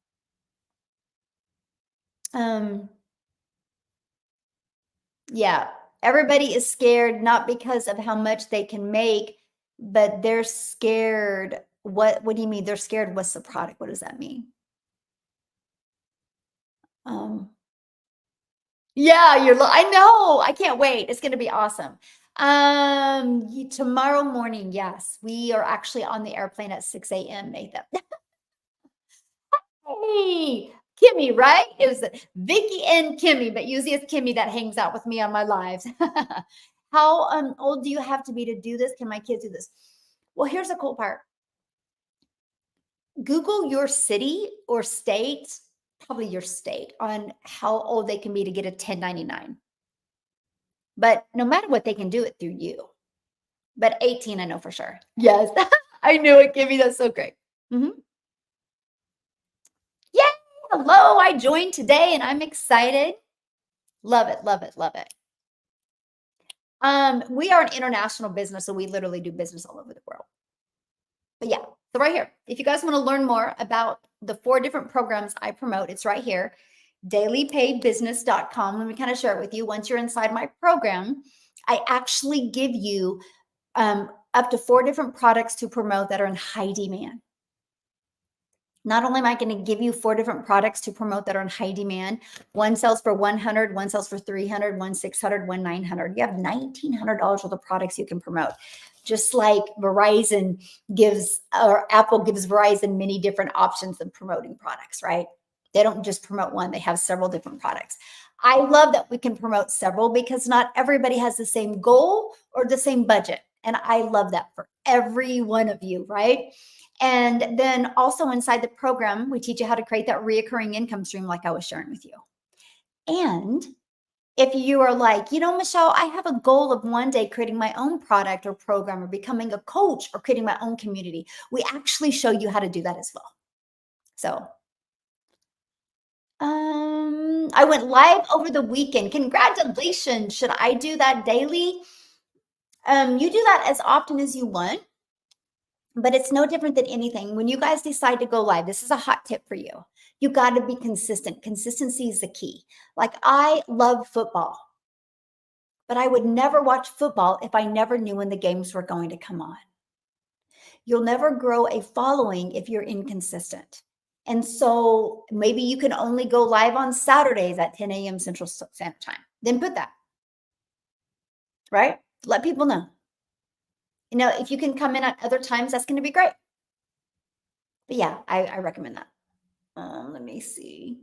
Yeah, everybody is scared, not because of how much they can make, but they're scared. What do you mean? They're scared. What's the product? What does that mean? Yeah, I know. I can't wait. It's going to be awesome. Tomorrow morning, yes, we are actually on the airplane at 6 a.m., Nathan. Hey, Kimmy, right? It was Vicky and Kimmy, but usually it's Kimmy that hangs out with me on my lives. How old do you have to be to do this? Can my kids do this? Well, here's the cool part. Google your city or state, probably your state, on how old they can be to get a 1099. But no matter what, they can do it through you. But 18, I know for sure. Yes, I knew it, Kimmy. That's so great. Yay! Hello, I joined today and I'm excited. Love it, love it, love it. We are an international business, so we literally do business all over the world. But yeah, so right here, if you guys want to learn more about the 4 different programs I promote, it's right here, dailypaidbusiness.com. Let me kind of share it with you. Once you're inside my program, I actually give you up to 4 different products to promote that are in high demand. Not only am I going to give you 4 different products to promote that are in high demand, one sells for 100, one sells for 300, one 600, one 900. You have $1,900 worth of products you can promote. Just like Verizon gives, or Apple gives Verizon many different options of promoting products, right? They don't just promote one, they have several different products. I love that we can promote several because not everybody has the same goal or the same budget. And I love that for every one of you, right? And then also inside the program, we teach you how to create that reoccurring income stream like I was sharing with you. And if you are like, Michelle, I have a goal of one day creating my own product or program or becoming a coach or creating my own community, we actually show you how to do that as well. So I went live over the weekend. Congratulations. Should I do that daily? You do that as often as you want. But it's no different than anything. When you guys decide to go live, this is a hot tip for you. You got to be consistent. Consistency is the key. Like, I love football, but I would never watch football if I never knew when the games were going to come on. You'll never grow a following if you're inconsistent. And so maybe you can only go live on Saturdays at 10 a.m. Central Standard Time. Then put that, right? Let people know. If you can come in at other times, that's going to be great. But yeah, I recommend that. Let me see.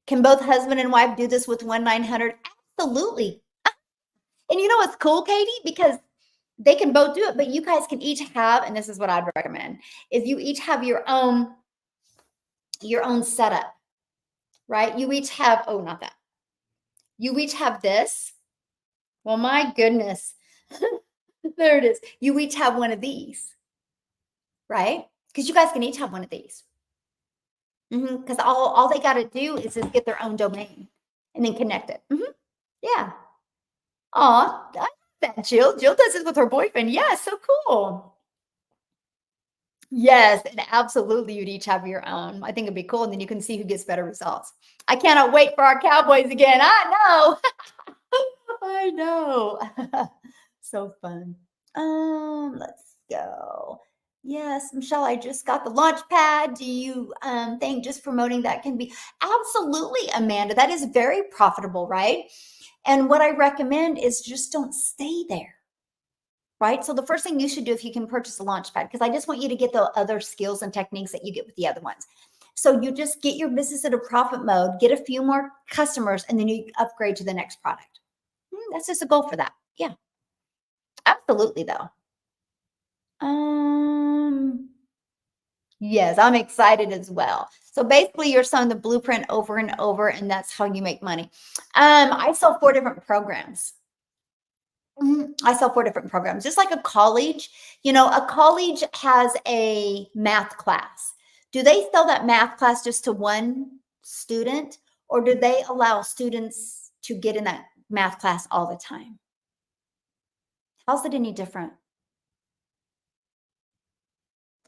Can both husband and wife do this with 1-900? Absolutely. And you know what's cool, Katie? Because they can both do it, but you guys can each have, and this is what I'd recommend, is you each have your own setup, right? You each have, oh, not that. You each have this. Well, my goodness. There it is. You each have one of these, right? Because you guys can each have one of these. Because all they got to do is just get their own domain and then connect it. Yeah. Aw, I love that, Jill. Jill does this with her boyfriend. Yeah, so cool. Yes, and absolutely, you'd each have your own. I think it'd be cool, and then you can see who gets better results. I cannot wait for our Cowboys again. I know. I know. So fun. Let's go. Yes, Michelle, I just got the launch pad. Do you think just promoting that can be? Absolutely, Amanda. That is very profitable, right? And what I recommend is just don't stay there, right? So the first thing you should do if you can purchase a launch pad, because I just want you to get the other skills and techniques that you get with the other ones. So you just get your business in a profit mode, get a few more customers, and then you upgrade to the next product. That's just a goal for that. Yeah, absolutely though. Yes, I'm excited as well. So basically you're selling the blueprint over and over, and that's how you make money. I sell 4 different programs. I sell 4 different programs, just like a college. A college has a math class. Do they sell that math class just to one student, or do they allow students to get in that math class all the time? How's it any different?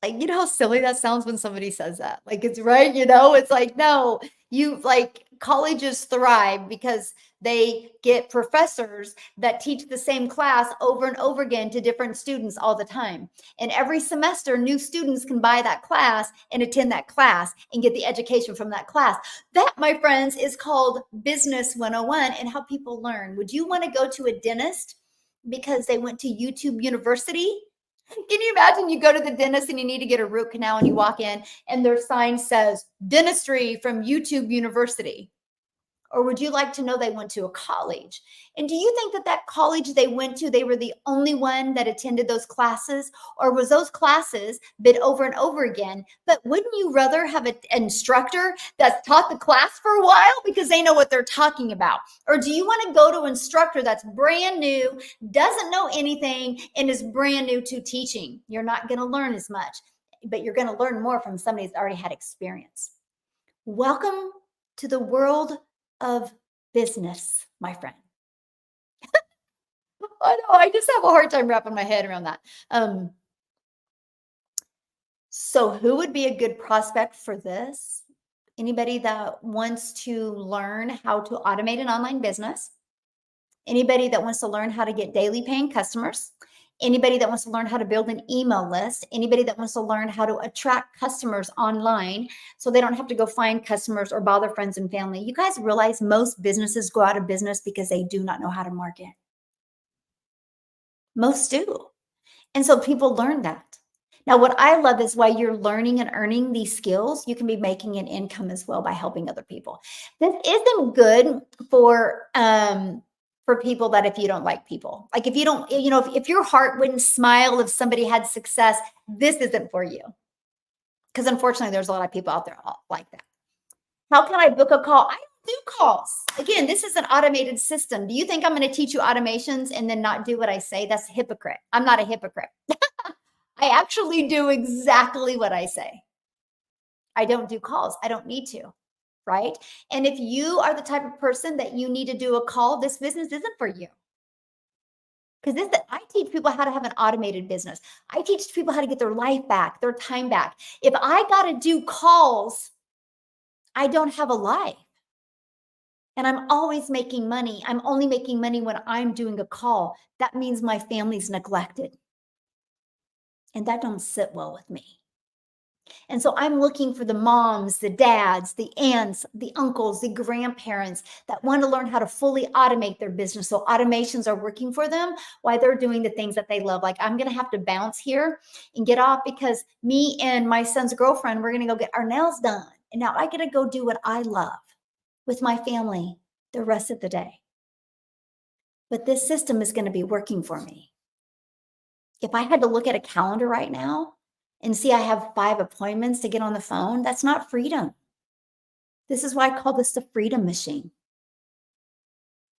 Like, how silly that sounds when somebody says that. Like, it's right, it's like, no, colleges thrive because they get professors that teach the same class over and over again to different students all the time. And every semester, new students can buy that class and attend that class and get the education from that class. That, my friends, is called Business 101 and how people learn. Would you want to go to a dentist because they went to YouTube University? Can you imagine you go to the dentist and you need to get a root canal and you walk in and their sign says dentistry from YouTube University? Or would you like to know they went to a college? And do you think that that college they went to, they were the only one that attended those classes? Or was those classes been over and over again? But wouldn't you rather have an instructor that's taught the class for a while because they know what they're talking about? Or do you want to go to an instructor that's brand new, doesn't know anything, and is brand new to teaching? You're not going to learn as much, but you're going to learn more from somebody that's already had experience. Welcome to the world of business, my friend. I know, I just have a hard time wrapping my head around that. So who would be a good prospect for this? Anybody that wants to learn how to automate an online business, anybody that wants to learn how to get daily paying customers, anybody that wants to learn how to build an email list, anybody that wants to learn how to attract customers online so they don't have to go find customers or bother friends and family. You guys realize most businesses go out of business because they do not know how to market. Most do. And so people learn that. Now, what I love is while you're learning and earning these skills, you can be making an income as well by helping other people. This isn't good for people that if you don't like people, like if you don't, if your heart wouldn't smile if somebody had success, this isn't for you. Because unfortunately, there's a lot of people out there like that. How can I book a call? I don't do calls. Again, this is an automated system. Do you think I'm going to teach you automations and then not do what I say? That's a hypocrite. I'm not a hypocrite. I actually do exactly what I say. I don't do calls. I don't need to, right? And if you are the type of person that you need to do a call, this business isn't for you. Because I teach people how to have an automated business. I teach people how to get their life back, their time back. If I got to do calls, I don't have a life. And I'm always making money. I'm only making money when I'm doing a call. That means my family's neglected. And that don't sit well with me. And so I'm looking for the moms, the dads, the aunts, the uncles, the grandparents that want to learn how to fully automate their business. So automations are working for them while they're doing the things that they love. Like I'm going to have to bounce here and get off because me and my son's girlfriend, we're going to go get our nails done. And now I get to go do what I love with my family the rest of the day. But this system is going to be working for me. If I had to look at a calendar right now and see I have 5 appointments to get on the phone, that's not freedom. This is why I call this the freedom machine.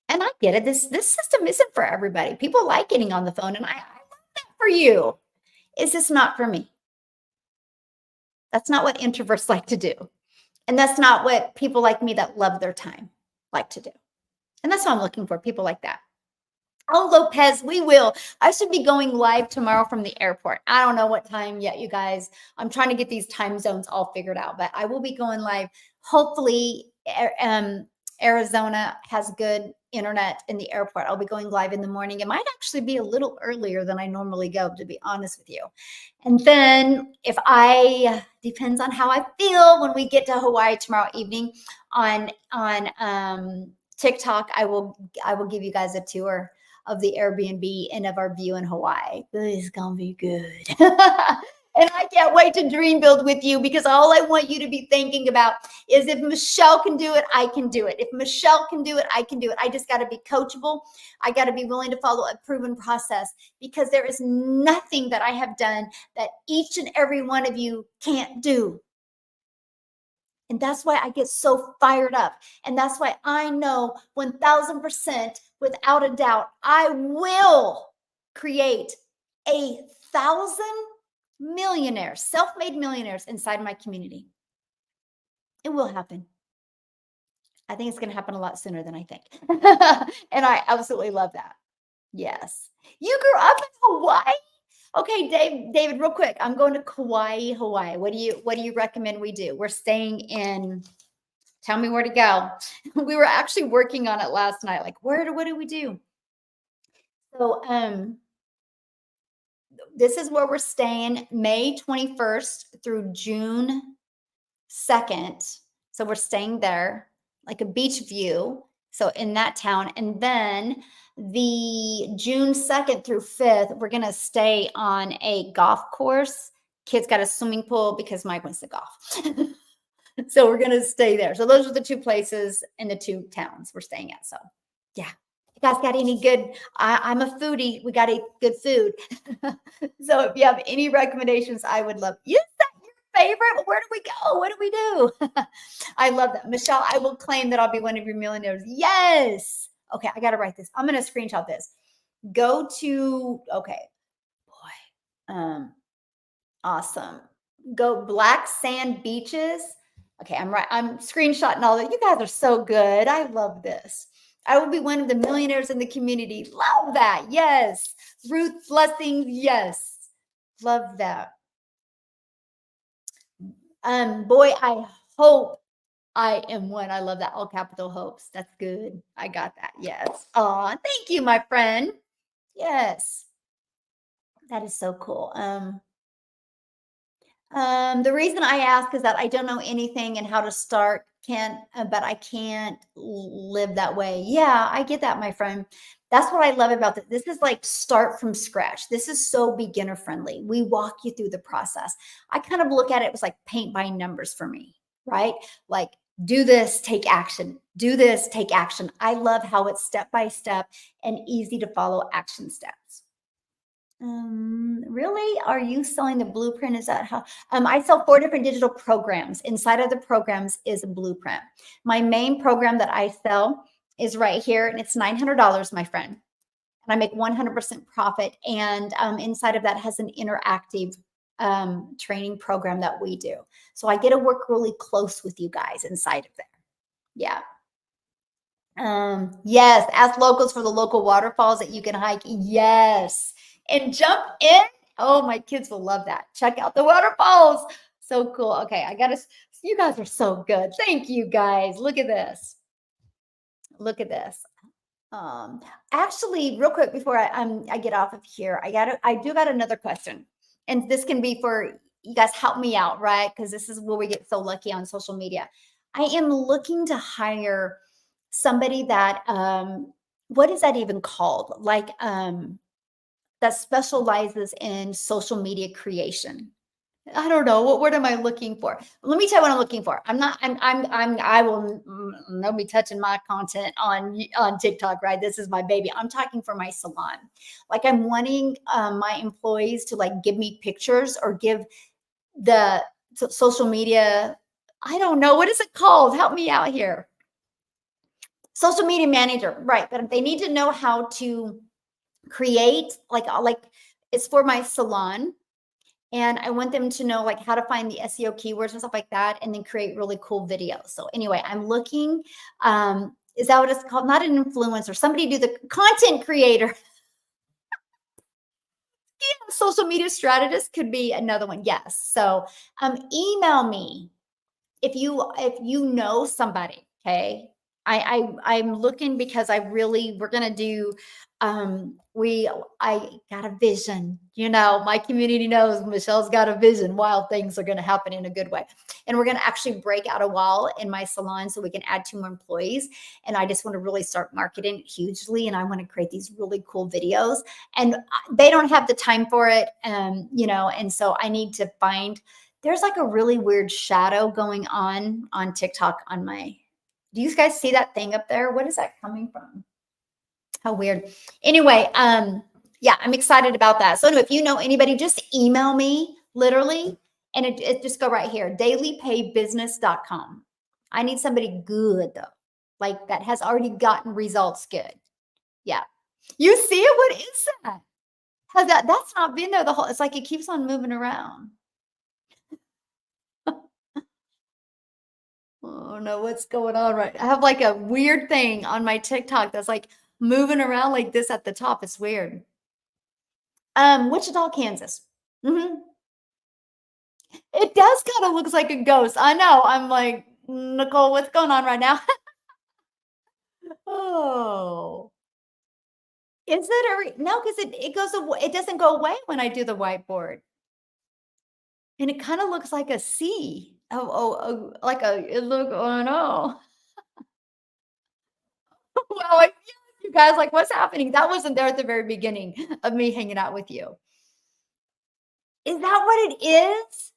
And I get it. This system isn't for everybody. People like getting on the phone, and I love that for you. It's just not for me. That's not what introverts like to do. And that's not what people like me that love their time like to do. And that's what I'm looking for, people like that. Oh, Lopez, we will. I should be going live tomorrow from the airport. I don't know what time yet, you guys. I'm trying to get these time zones all figured out, but I will be going live. Hopefully, Arizona has good internet in the airport. I'll be going live in the morning. It might actually be a little earlier than I normally go, to be honest with you. And then depends on how I feel when we get to Hawaii tomorrow evening on TikTok, I will give you guys a tour of the Airbnb and of our view in Hawaii. This is gonna be good. And I can't wait to dream build with you because all I want you to be thinking about is if Michelle can do it, I can do it. If Michelle can do it, I can do it. I just got to be coachable. I got to be willing to follow a proven process because there is nothing that I have done that each and every one of you can't do. And that's why I get so fired up. And that's why I know 1000% without a doubt, I will create 1,000 millionaires, self-made millionaires inside my community. It will happen. I think it's going to happen a lot sooner than I think. And I absolutely love that. Yes. You grew up in Hawaii? Okay, David, real quick. I'm going to Kauai, Hawaii. What do you recommend we do? We're staying in. Tell me where to go. We were actually working on it last night. Like, what do we do? So, this is where we're staying May 21st through June 2nd. So we're staying there, like a beach view. So in that town. And then the June 2nd through 5th, we're going to stay on a golf course. Kids got a swimming pool because Mike wants to golf. So we're going to stay there. So those are the two places and the two towns we're staying at. So yeah. You guys got any good? I'm a foodie. We got to eat good food. So if you have any recommendations, I would love. Is that your favorite? Where do we go? What do we do? I love that. Michelle, I will claim that I'll be one of your millionaires. Yes. Okay, I got to write this. I'm going to screenshot this. Go to, okay, boy. Awesome. Go black sand beaches. Okay, I'm right. I'm screenshotting all that. You guys are so good. I love this. I will be one of the millionaires in the community. Love that. Yes. Ruth blessings. Yes. Love that. Boy, I hope I am one. I love that. All capital hopes. That's good. I got that. Yes. Oh, thank you, my friend. Yes. That is so cool. The reason I ask is that I don't know anything and how to start, can't, but I can't live that way. Yeah, I get that, my friend. That's what I love about this. This is like start from scratch. This is so beginner friendly. We walk you through the process. I kind of look at it as like paint by numbers for me, right? Like do this, take action. Do this, take action. I love how it's step by step and easy to follow action steps. Really? Are you selling the blueprint? Is that how? I sell 4 different digital programs. Inside of the programs is a blueprint. My main program that I sell is right here, and it's $900, my friend. And I make 100% profit. And inside of that has an interactive training program that we do. So I get to work really close with you guys inside of there. Yeah. Yes, ask locals for the local waterfalls that you can hike. Yes. And jump in. Oh, my kids will love that. Check out the waterfalls. So cool. Okay, I gotta, you guys are so good. Thank you guys. Look at this. Look at this. Um, Actually, real quick before I get off of here, I do got another question. And this can be for you guys, help me out, right? Because this is where we get so lucky on social media. I am looking to hire somebody that what is that even called? Like that specializes in social media creation. I don't know. What word am I looking for? Let me tell you what I'm looking for. I'm not, I will no be touching my content on TikTok, right? This is my baby. I'm talking for my salon. Like I'm wanting my employees to like give me pictures or give the social media. I don't know. What is it called? Help me out here. Social media manager, right? But they need to know how to create like it's for my salon, and I want them to know like how to find the SEO keywords and stuff like that, and then create really cool videos. So anyway, I'm looking. Is that what it's called? Not an influencer. Somebody do the content creator. Yeah, social media strategist could be another one. Yes. So email me if you know somebody. Okay. I'm looking because we're gonna do I got a vision. You know, my community knows Michelle's got a vision. Wild things are gonna happen in a good way. And we're gonna actually break out a wall in my salon so we can add 2 more employees. And I just want to really start marketing hugely. And I want to create these really cool videos. And they don't have the time for it. You know, and so I need to find there's like a really weird shadow going on TikTok on my. Do you guys see that thing up there? What is that coming from? How weird. Anyway, yeah, I'm excited about that. So anyway, if you know anybody, just email me literally, and it just go right here, dailypaybusiness.com. I need somebody good though, like that has already gotten results good. Yeah. You see it? What is that? Has that's not been there the whole, it's like it keeps on moving around. Oh no, what's going on right? I have like a weird thing on my TikTok that's like moving around like this at the top. It's weird. Wichita, Kansas. Hmm. It does kind of looks like a ghost. I know. I'm like, Nicole, what's going on right now? Oh, is it no? Because it goes away. It doesn't go away when I do the whiteboard, and it kind of looks like a C. Like a it look. Oh no. Well, like, yeah, you guys, like, what's happening? That wasn't there at the very beginning of me hanging out with you. Is that what it is?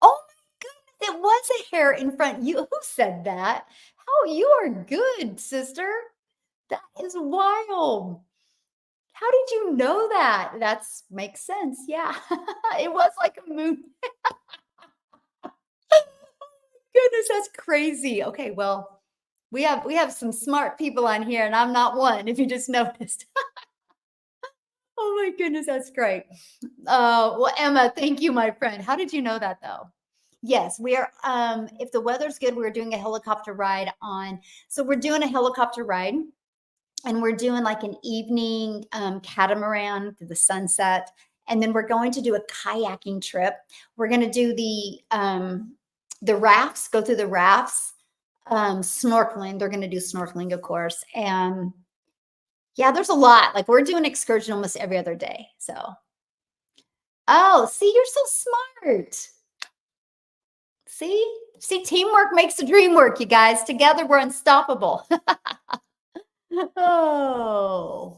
Oh my goodness, It was a hair in front. You who said that? How you are good, sister. That is wild. How did you know that? That's makes sense. Yeah. It was like a moon. Goodness, that's crazy. Okay, well, we have some smart people on here and I'm not one if you just noticed. Oh my goodness, that's great. Well, Emma, thank you, my friend. How did you know that though? Yes, we are. If the weather's good, we're doing a helicopter ride on. So we're doing a helicopter ride, and we're doing like an evening catamaran to the sunset, and then we're going to do a kayaking trip. We're going to do the rafts, go through the rafts, snorkeling. They're going to do snorkeling, of course, and yeah, there's a lot. Like we're doing excursion almost every other day. So, oh, see, you're so smart. See, teamwork makes the dream work, you guys. Together, we're unstoppable. Oh,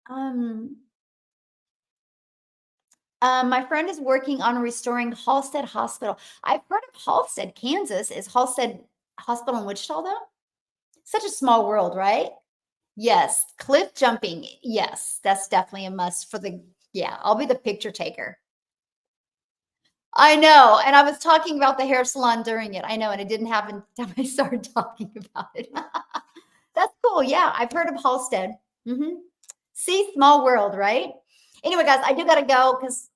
um, my friend is working on restoring Halstead Hospital. I've heard of Halstead, Kansas. Is Halstead Hospital in Wichita, though? Such a small world, right? Yes, cliff jumping. Yes, that's definitely a must for the. Yeah, I'll be the picture taker. I know, and I was talking about the hair salon during it. I know, and it didn't happen until I started talking about it. That's cool. Yeah, I've heard of Halstead. Mhm. See, small world, right? Anyway, guys, I do gotta go because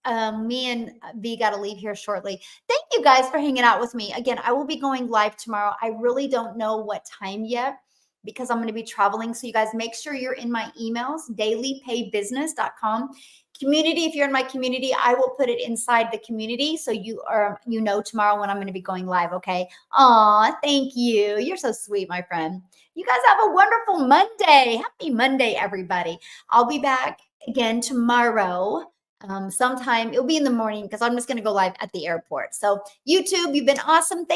me and V gotta leave here shortly. Thank you guys for hanging out with me. Again, I will be going live tomorrow. I really don't know what time yet because I'm going to be traveling. So you guys make sure you're in my emails, dailypaybusiness.com. Community, if you're in my community, I will put it inside the community so you know tomorrow when I'm going to be going live. Okay. Aw, thank you. You're so sweet, my friend. You guys have a wonderful Monday. Happy Monday, everybody. I'll be back again tomorrow. Sometime it'll be in the morning because I'm just going to go live at the airport. So, YouTube, you've been awesome. Thank